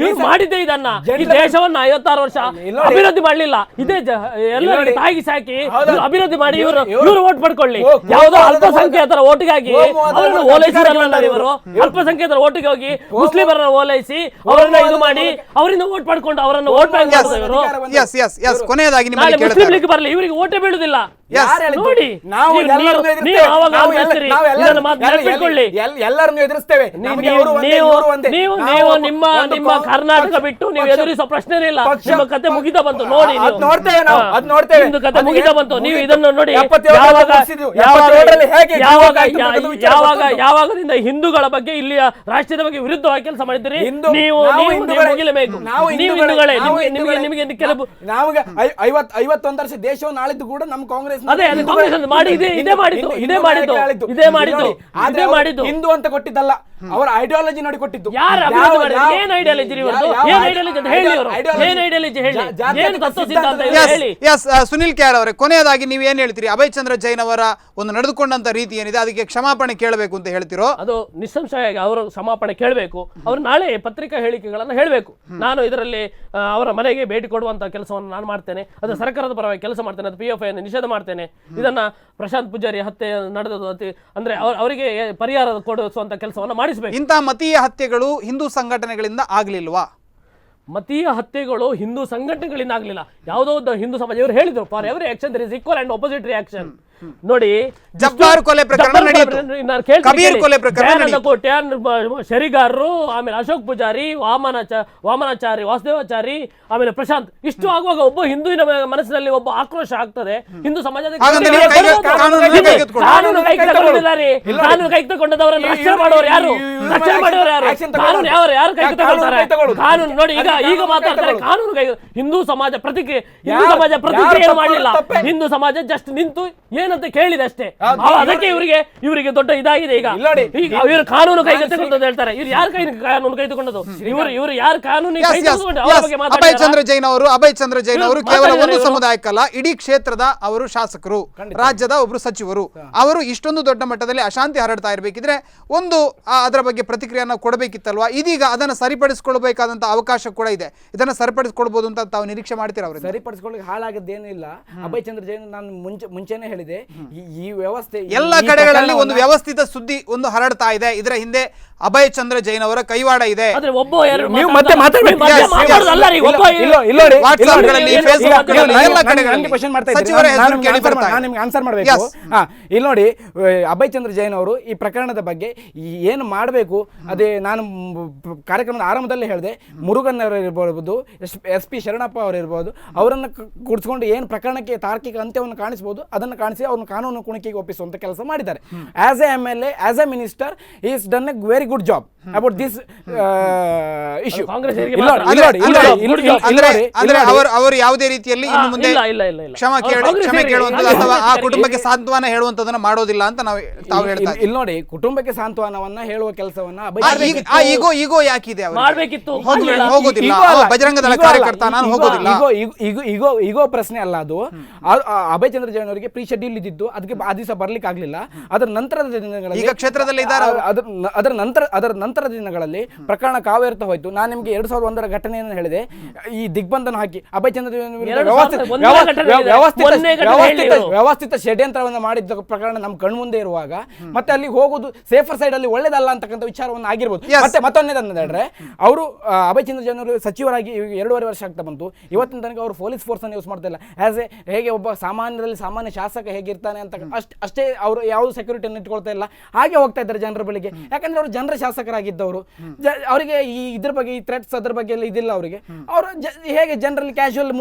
ಮಾಡಿದ್ದೇ ಇದನ್ನ. ಈ ದೇಶವನ್ನ 56 ವರ್ಷ ಅಭಿವೃದ್ಧಿ ಮಾಡಲಿಲ್ಲ. ಇದೇ ಎಲ್ಲರಿಗೆ ತಾಗಿ ಸಾಕಿ ಅಭಿವೃದ್ಧಿ ಮಾಡಿ ಇವರು ಓಟ್ ಪಡ್ಕೊಳ್ಳಿ. ಯಾವುದೋ ಅಲ್ಪಸಂಖ್ಯಾತರ ಓಟಿಗಾಗಿ ಅವರನ್ನು ಓಲೈಸಿರಲ್ಲ. ಇವರು ಅಲ್ಪಸಂಖ್ಯಾತರ ಓಟಿಗೆ ಹೋಗಿ ಮುಸ್ಲಿಮರನ್ನು ಓಲೈಸಿ ಅವರನ್ನ ಇದು ಮಾಡಿ ಅವರಿಂದ ಓಟ್ ಪಡ್ಕೊಂಡು ಅವರನ್ನು ಓಟ್ ಬ್ಯಾಂಕ್ ಮಾಡಿದವರು. ಕೊನೆಯದಾಗಿ ಮುಸ್ಲಿಂ ಲೀಗ್ ಬರಲಿ, ಇವರಿಗೆ ಓಟೇ ಬೀಳುದಿಲ್ಲ ನೋಡಿ. ಎಲ್ಲರನ್ನು ಎದುರಿಸ್ತೇವೆ. ನೀವು ನಿಮ್ಮ ಕರ್ನಾಟಕ ಬಿಟ್ಟು ನೀವು ಎದುರಿಸೋ ಪ್ರಶ್ನೆ ಇಲ್ಲ. ನಿಮ್ಮ ಕತೆ ಮುಗಿದ ಬಂತು ನೋಡಿ. ನಿಮ್ದು ಕತೆ ಮುಗಿದ ಬಂತು. ನೀವು ಇದನ್ನು ನೋಡಿ. ಯಾವಾಗದಿಂದ ಹಿಂದೂಗಳ ಬಗ್ಗೆ ಇಲ್ಲಿಯ ರಾಷ್ಟ್ರದ ಬಗ್ಗೆ ವಿರುದ್ಧವಾಗಿ ಕೆಲಸ ಮಾಡಿದ್ದೀರಿ ನೀವು ಮುಗಿಲೇಬೇಕು. ನೀವು ಹಿಂದೂಗಳೇ. ನಿಮಗೆ ಕೆಲವು 51 ವರ್ಷ ದೇಶವನ್ನು ಆಳಿದ್ದು ಕೂಡ ನಮ್ಮ ಕಾಂಗ್ರೆಸ್ ಹಿಂದೂ ಅಂತ ಕೊಟ್ಟಿದ್ದಲ್ಲ, ಅವರ ಐಡಿಯಾಲಜಿ ನೋಡಿ ಕೊಟ್ಟಿದ್ದು. ಸುನಿಲ್ ಕ್ಯಾರ್ ಅವರೇ, ಕೊನೆಯದಾಗಿ ನೀವು ಏನ್ ಹೇಳ್ತೀರಿ? ಅಭಯ್ ಚಂದ್ರ ಜೈನ್ ಅವರ ಒಂದು ನಡೆದುಕೊಂಡಂತ ರೀತಿ ಏನಿದೆ ಅದಕ್ಕೆ ಕ್ಷಮಾಪಣೆ ಕೇಳಬೇಕು ಅಂತ ಹೇಳ್ತಿರೋ? ಅದು ನಿಸ್ಸಂಶಯವಾಗಿ ಅವರು ಕ್ಷಮಾಪಣೆ ಕೇಳಬೇಕು. ಅವರು ನಾಳೆ ಪತ್ರಿಕಾ ಹೇಳಿಕೆಗಳನ್ನು ಹೇಳಬೇಕು. ನಾನು ಇದರಲ್ಲಿ ಅವರ ಮನೆಗೆ ಭೇಟಿ ಕೊಡುವಂತ ಕೆಲಸವನ್ನು ನಾನು ಮಾಡ್ತೇನೆ. ಅದು ಸರ್ಕಾರದ ಪರವಾಗಿ ಕೆಲಸ ಮಾಡ್ತೇನೆ. ಅದು PFI ಅನ್ನು ನಿಷೇಧ ಮಾಡ್ತೇನೆ. ಇದನ್ನ ಪ್ರಶಾಂತ್ ಪೂಜಾರಿ ಹತ್ಯೆ ನಡೆದದ್ದು ಅಂದ್ರೆ ಅವರಿಗೆ ಪರಿಹಾರ ಕೊಡಿಸುವಂತ ಕೆಲಸವನ್ನು ಮಾಡಿಸಬೇಕು. ಇಂತಹ ಮತೀಯ ಹತ್ಯೆಗಳು ಹಿಂದೂ ಸಂಘಟನೆಗಳಿಂದ ಆಗ್ಲಿಲ್ವಾ? ಮತೀಯ ಹತ್ಯೆಗಳು ಹಿಂದೂ ಸಂಘಟನೆಗಳಿಂದ ಆಗಲಿಲ್ಲ. ಯಾವುದೋ ಹಿಂದೂ ಸಮಾಜ ಇವರು ಹೇಳಿದ್ರು, for every action there is equal and opposite reaction. ನೋಡಿ, ಜಬ್ಬಾರ್ ಕೊಲೆ ಪ್ರಕರಣ ನಡೆಯಿತು, ಕಬೀರ್ ಕೊಲೆ ಪ್ರಕರಣ ನಡೆಯಿತು, ಕೋಟೆ ಶರಿಗಾರರು, ಆಮೇಲೆ ಅಶೋಕ್ ಪೂಜಾರಿ, ವಾಮನಾಚಾರಿ, ವಾಸುದೇವಾಚಾರಿ, ಆಮೇಲೆ ಪ್ರಶಾಂತ್, ಇಷ್ಟು ಆಗುವಾಗ ಒಬ್ಬ ಹಿಂದೂವಿನ ಮನಸ್ಸಿನಲ್ಲಿ ಒಬ್ಬ ಆಕ್ರೋಶ ಆಗ್ತದೆ. ಹಿಂದೂ ಸಮಾಜದ ಕಾನೂನು ಕೈ ತಗೊಂಡಿದ್ದಾರೆ. ಕಾನೂನು ಕೈ ತಗೊಂಡದವರನ್ನು ರಕ್ಷಣೆ ಮಾಡೋರು ಯಾರು? ರಕ್ಷಣೆ ಮಾಡೋರು ಯಾರು? ಕಾನೂನು ಯಾರು ಕೈ ತಗೊಳ್ತಾರೆ? ಕಾನೂನು ನೋಡಿ, ಈಗ ಮಾತಾಡ್ತಾರೆ ಕಾನೂನು ಕೈ. ಹಿಂದೂ ಸಮಾಜ ಪ್ರತಿಕ್ರಿಯೆ ಏನು ಮಾಡಲಿಲ್ಲ. ಹಿಂದೂ ಸಮಾಜ ಜಸ್ಟ್ ನಿಂತು ಏನಂತ ಕೇಳಿದೆ ಅಷ್ಟೇ. ಅದಕ್ಕೆ ಇವರಿಗೆ ದೊಡ್ಡ ಇದಾಗಿದೆ. ಈಗ ಇವರು ಕಾನೂನು ಕೈ ತಗೊಂಡು ಹೇಳ್ತಾರೆ. ಇವ್ರು ಯಾರು ಕಾನೂನು ಕೈ ತಗೊಂಡದ್ದು? ಇವರು ಯಾರು ಕಾನೂನು ಕೈ ತಗೊಂಡು ಅವರ ಬಗ್ಗೆ ಮಾತಾಡ್ತಾರೆ. ಅಭಯ್ ಚಂದ್ರ ಜೈನ್ ಅವರು ಕೇವಲ ಒಂದು ಸಮುದಾಯಕ್ಕಲ್ಲ, ಇಡೀ ಕ್ಷೇತ್ರದ ಅವರು ಶಾಸಕರು, ರಾಜ್ಯದ ಒಬ್ರು ಸಚಿವರು. ಅವರು ಇಷ್ಟೊಂದು ದೊಡ್ಡ ಮಟ್ಟದಲ್ಲಿ ಅಶಾಂತಿ ಹರಡ್ತಾ ಇರಬೇಕಿದ್ರೆ ಒಂದು ಅದರ ಬಗ್ಗೆ ಪ್ರತಿಕ್ರಿಯೆಯನ್ನು ಕೊಡಬೇಕಿತ್ತಲ್ವಾ? ಇದೀಗ ಅದನ್ನು ಸರಿಪಡಿಸಿಕೊಳ್ಳಬೇಕಾದಂತ ಅವಕಾಶ ಕೂಡ ಇದೆ. ಇದನ್ನ ಸರಿಪಡಿಸಿಕೊಳ್ಬಹುದು ಅಂತ ತಾವು ನಿರೀಕ್ಷೆ ಮಾಡ್ತೀರಾ? ಅವರು ಸರಿಪಡಿಸಿಕೊಳ್ಳಿಕ್ಕೆ ಹಾಳಾಗದ್ದೇನಿಲ್ಲ. ಅಭಯ್ ಚಂದ್ರ ಜೈನ್ ನಾನು ಮುಂಚೆನೆ ಹೇಳಿದೆ, ಈ ವ್ಯವಸ್ಥೆ ಎಲ್ಲ ಕಡೆಗಳಲ್ಲಿ ಒಂದು ವ್ಯವಸ್ಥಿತ ಸುದ್ದಿ ಒಂದು ಹರಡ್ತಾ ಇದೆ. ಇದರ ಹಿಂದೆ ಅಭಯ್ ಚಂದ್ರ ಜೈನ್ ಅವರ ಕೈವಾಡ ಇದೆ. ನೀವು ಮತ್ತೆ ಮಾತಾಡಬೇಕು. ಇಲ್ಲಿ ನೋಡಿ, ಅಭಯ್ ಚಂದ್ರ ಜೈನ್ ಅವರು ಈ ಪ್ರಕರಣದ ಬಗ್ಗೆ ಏನು ಮಾಡಬೇಕು, ಅದೇ ನಾನು ಕಾರ್ಯಕ್ರಮದ ಆರಂಭದಲ್ಲಿ ಹೇಳಿದೆ. ಮುರುಗನ್ ಅವರು ಇರ್ಬೋದು, SP ಶರಣಪ್ಪ ಅವರು ಇರ್ಬೋದು, ಅವರನ್ನು ಕೂಡಿಸ್ಕೊಂಡು ಏನು ಪ್ರಕರಣಕ್ಕೆ ತಾರ್ಕಿಕ ಅಂತ್ಯವನ್ನು ಕಾಣಿಸಬಹುದು ಅದನ್ನು ಕಾಣಿಸಿ ಅವ್ರನ್ನ ಕಾನೂನು ಕುಣಿಕೆಗೆ ಒಪ್ಪಿಸುವಂತ ಕೆಲಸ ಮಾಡಿದ್ದಾರೆ. As A MLA, as A minister, he has done a very good job about this issue. ಅವರು ಯಾವುದೇ ರೀತಿಯಲ್ಲಿ ಇನ್ನು ಮುಂದೆ ಕ್ಷಮೆ ಕೇಳುವಂಥದ್ದು ಅಥವಾ ಆ ಕುಟುಂಬಕ್ಕೆ ಸಾಂತ್ವನ ಹೇಳುವಂತದನ್ನ ಮಾಡೋದಿಲ್ಲ ಅಂತ ತಾವು ಹೇಳ್ತಾ ಇದ್ದೀವಿ. ಇಲ್ಲಿ ನೋಡಿ, ಕುಟುಂಬಕ್ಕೆ ಸಾಂತ್ವನವನ್ನ ಹೇಳುವ ಕೆಲಸವನ್ನ ಈಗೋ ಯಾಕಿದೆ? ಮಾಡಬೇಕಿತ್ತು, ಹೋಗೋದಿಲ್ಲ. ಬಜರಂಗ ದಳ ಕಾರ್ಯಕರ್ತ, ನಾನು ಹೋಗೋದಿಲ್ಲ. ಈಗೋ ಪ್ರಶ್ನೆ ಅಲ್ಲ ಅದು. ಅಭಯ್ ಚಂದ್ರ ಜೈನ್ ಅವರಿಗೆ ಪ್ರೀ ಶೆಡ್ಯೂಲ್ ಇದ್ದಿದ್ದು, ಅದಕ್ಕೆ ಆ ದಿವಸ ಬರ್ಲಿಕ್ಕೆ ಆಗ್ಲಿಲ್ಲ. ಅದರ ನಂತರದ ದಿನಗಳಲ್ಲಿ ಈಗ ಕ್ಷೇತ್ರದಲ್ಲಿ ಇದ್ದಾರೆ. ಅದರ ನಂತರ ನಂತರ ದಿನಗಳಲ್ಲಿ ಪ್ರಕರಣ ಕಾವೇರ್ತಾ ಹೋಯ್ತು. ನಾನು ನಿಮಗೆ 2001ರ ಘಟನೆಯನ್ನು ಹೇಳಿದೆ. ಈ ದಿಗ್ಬಂಧನ ಹಾಕಿ ಅಭಯ್ ಚಂದ್ರ ವ್ಯವಸ್ಥಿತ ಷಡ್ಯಂತ್ರವನ್ನು ಮಾಡಿದ್ದ ಪ್ರಕರಣ ನಮ್ಮ ಕಣ್ಮುಂದೆ ಇರುವಾಗ ಮತ್ತೆ ಅಲ್ಲಿ ಹೋಗುದು ಸೇಫರ್ ಸೈಡ್ ಅಲ್ಲಿ ಒಳ್ಳೇದಲ್ಲ ಅಂತಕ್ಕಂಥ ವಿಚಾರವನ್ನು ಆಗಿರ್ಬೋದು. ಮತ್ತೆ ಮತ್ತೊಂದೇದಂದ್ರೆ ಅವರು ಅಭಯ್ ಚಂದ್ರ ಜೈನ್ ಅವರು ಸಚಿವರಾಗಿ 2.5 ವರ್ಷ ಆಗ್ತಾ ಬಂತು. ಇವತ್ತಿನ ತನಕ ಅವರು ಪೊಲೀಸ್ ಫೋರ್ಸ್ ಅನ್ನು ಯೂಸ್ ಮಾಡ್ತಾ ಇಲ್ಲ. ಆಸ್ ಎ ಹೇಗೆ ಒಬ್ಬ ಸಾಮಾನ್ಯ ಶಾಸಕ ಹೇಗಿರ್ತಾನೆ ಅಂತ ಅಷ್ಟೇ ಅವರು ಯಾವುದು ಸೆಕ್ಯೂರಿಟಿಯನ್ನು ಇಟ್ಕೊಳ್ತಾ ಇಲ್ಲ. ಹಾಗೆ ಹೋಗ್ತಾ ಇದ್ದಾರೆ ಜನರ ಬಳಿಗೆ. ಯಾಕಂದ್ರೆ ಅವರು ಜನರ ಶಾಸಕರಾಗಿದ್ದವರು. ಅವರಿಗೆ ಈ ಇದ್ರ ಬಗ್ಗೆ ಈ ಥ್ರೆಟ್ಸ್ ಅದ್ರ ಬಗ್ಗೆ ಎಲ್ಲ ಇದಿಲ್ಲ ಅವರಿಗೆ. ಅವರು ಹೇಗೆ ಜನರಲ್ಲಿ ಕ್ಯಾಶುವಲ್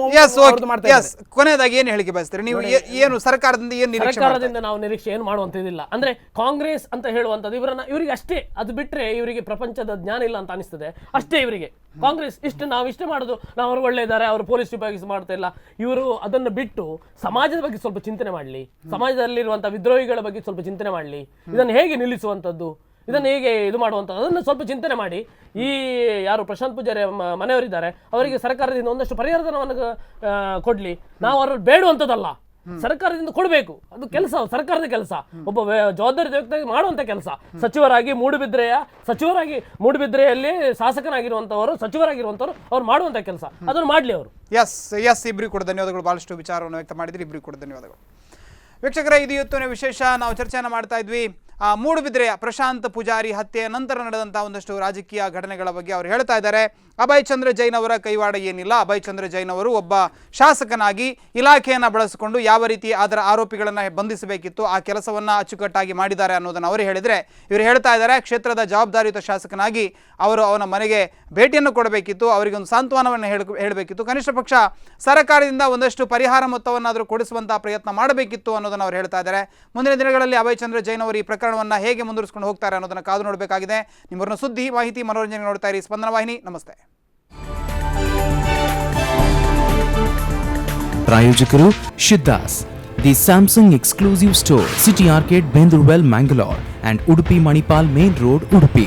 ಕೊನೆಯದಾಗಿ ಏನು ಹೇಳಿಕೆ ಬಯಸ್ತಾರೆ ನೀವು? ಏನು ಸರ್ಕಾರದಿಂದ ನಾವು ನಿರೀಕ್ಷೆ ಏನು ಮಾಡುವಂತಿಲ್ಲ. ಅಂದ್ರೆ ಕಾಂಗ್ರೆಸ್ ಅಂತ ಹೇಳುವಂಥದ್ದು ಇವರಿಗೆ ಅಷ್ಟೇ, ಅದು ಬಿಟ್ರೆ ಇವರಿಗೆ ಪ್ರಪಂಚದ ಜ್ಞಾನ ಇಲ್ಲ ಅಂತ ಅನಿಸ್ತದೆ ಅಷ್ಟೇ ಇವರಿಗೆ. ಕಾಂಗ್ರೆಸ್ ನಾವು ಇಷ್ಟೇ ಮಾಡೋದು, ನಾವು ಅವರು ಒಳ್ಳೆಯಿದ್ದಾರೆ, ಅವರು ಪೊಲೀಸ್ ವಿಭಾಗ ಮಾಡ್ತಾ ಇಲ್ಲ. ಇವರು ಅದನ್ನು ಬಿಟ್ಟು ಸಮಾಜದ ಬಗ್ಗೆ ಸ್ವಲ್ಪ ಚಿಂತನೆ ಮಾಡಲಿ, ಸಮಾಜದಲ್ಲಿರುವಂತಹ ವಿದ್ರೋಹಿಗಳ ಬಗ್ಗೆ ಸ್ವಲ್ಪ ಚಿಂತನೆ ಮಾಡಲಿ, ಇದನ್ನು ಹೇಗೆ ನಿಲ್ಲಿಸುವಂಥದ್ದು, ಇದನ್ನು ಹೇಗೆ ಇದು ಮಾಡುವಂಥದ್ದು ಅದನ್ನು ಸ್ವಲ್ಪ ಚಿಂತನೆ ಮಾಡಿ. ಈ ಯಾರು ಪ್ರಶಾಂತ್ ಪೂಜಾರಿ ಮನೆಯವರಿದ್ದಾರೆ ಅವರಿಗೆ ಸರ್ಕಾರದಿಂದ ಒಂದಷ್ಟು ಪರಿಹಾರಧನವನ್ನು ಕೊಡ್ಲಿ. ನಾವು ಅವ್ರಲ್ಲಿ ಬೇಡುವಂಥದ್ದಲ್ಲ, ಸರ್ಕಾರದಿಂದ ಕೊಡಬೇಕು. ಅದು ಕೆಲಸ, ಸರ್ಕಾರದ ಕೆಲಸ, ಒಬ್ಬ ಜವಾಬ್ದಾರಿ ವ್ಯಕ್ತಿಯಾಗಿ ಮಾಡುವಂತ ಕೆಲಸ. ಮೂಡುಬಿದ್ರೆಯಲ್ಲಿ ಶಾಸಕನಾಗಿರುವಂತವರು, ಸಚಿವರಾಗಿರುವಂತವರು ಅವ್ರು ಮಾಡುವಂತ ಕೆಲಸ ಅದನ್ನು ಮಾಡ್ಲಿ ಅವರು. ಎಸ್ ಇಬ್ಬರಿಗೂ ಕೂಡ ಧನ್ಯವಾದಗಳು. ಬಹಳಷ್ಟು ವಿಚಾರವನ್ನು ವ್ಯಕ್ತ ಮಾಡಿದ್ರಿ, ಇಬ್ಬರಿಗೂ ಕೂಡ ಧನ್ಯವಾದಗಳು. ವೀಕ್ಷಕರೇ, ಇದು ಇವತ್ತಿನ ವಿಶೇಷ. ನಾವು ಚರ್ಚೆಯನ್ನು ಮಾಡ್ತಾ ಇದ್ವಿ ಮೂಡುಬಿದ್ರೆಯ ಪ್ರಶಾಂತ್ ಪೂಜಾರಿ ಹತ್ಯೆಯ ನಂತರ ನಡೆದಂತಹ ಒಂದಷ್ಟು ರಾಜಕೀಯ ಘಟನೆಗಳ ಬಗ್ಗೆ ಅವರು ಹೇಳ್ತಾ ಇದ್ದಾರೆ. ಅಭಯ್ ಚಂದ್ರ ಜೈನ್ ಅವರ ಕೈವಾಡ ಏನಿಲ್ಲ. ಅಭಯ್ ಚಂದ್ರ ಜೈನ್ ಅವರು ಒಬ್ಬ ಶಾಸಕನಾಗಿ ಇಲಾಖೆಯನ್ನು ಬಳಸಿಕೊಂಡು ಯಾವ ರೀತಿ ಅದರ ಆರೋಪಿಗಳನ್ನು ಬಂಧಿಸಬೇಕಿತ್ತು ಆ ಕೆಲಸವನ್ನು ಅಚ್ಚುಕಟ್ಟಾಗಿ ಮಾಡಿದ್ದಾರೆ ಅನ್ನೋದನ್ನು ಅವರು ಹೇಳಿದರೆ, ಇವರು ಹೇಳ್ತಾ ಇದ್ದಾರೆ ಕ್ಷೇತ್ರದ ಜವಾಬ್ದಾರಿಯುತ ಶಾಸಕನಾಗಿ ಅವರು ಅವನ ಮನೆಗೆ ಭೇಟಿಯನ್ನು ಕೊಡಬೇಕಿತ್ತು, ಅವರಿಗೆ ಒಂದು ಸಾಂತ್ವನವನ್ನು ಹೇಳಬೇಕಿತ್ತು, ಕನಿಷ್ಠ ಪಕ್ಷ ಸರ್ಕಾರದಿಂದ ಒಂದಷ್ಟು ಪರಿಹಾರ ಮೊತ್ತವನ್ನಾದರೂ ಕೊಡಿಸುವಂತಹ ಪ್ರಯತ್ನ ಮಾಡಬೇಕಿತ್ತು ಅನ್ನೋದನ್ನು ಅವರು ಹೇಳ್ತಾ ಇದ್ದಾರೆ. ಮುಂದಿನ ದಿನಗಳಲ್ಲಿ ಅಭಯ್ ಚಂದ್ರ ಜೈನ್ ಅವರು ಈ ಪ್ರಕರಣವನ್ನು ಹೇಗೆ ಮುಂದುವರಿಸಿಕೊಂಡು ಹೋಗ್ತಾರೆ ಅನ್ನೋದನ್ನು ಕಾದು ನೋಡಬೇಕಾಗಿದೆ. ನಿಮ್ಮನ್ನು ಸುದ್ದಿ, ಮಾಹಿತಿ, ಮನೋರಂಜನೆ ನೋಡ್ತಾ ಇರಿ ಸ್ಪಂದನ ವಾಹಿನಿ. ನಮಸ್ತೆ. ಪ್ರಾಯೋಜಕರು ಶಿದ್ದಾಸ್, the Samsung exclusive store, city arcade, Bendurwell, Mangalore, and Udupi Manipal main road, Udupi.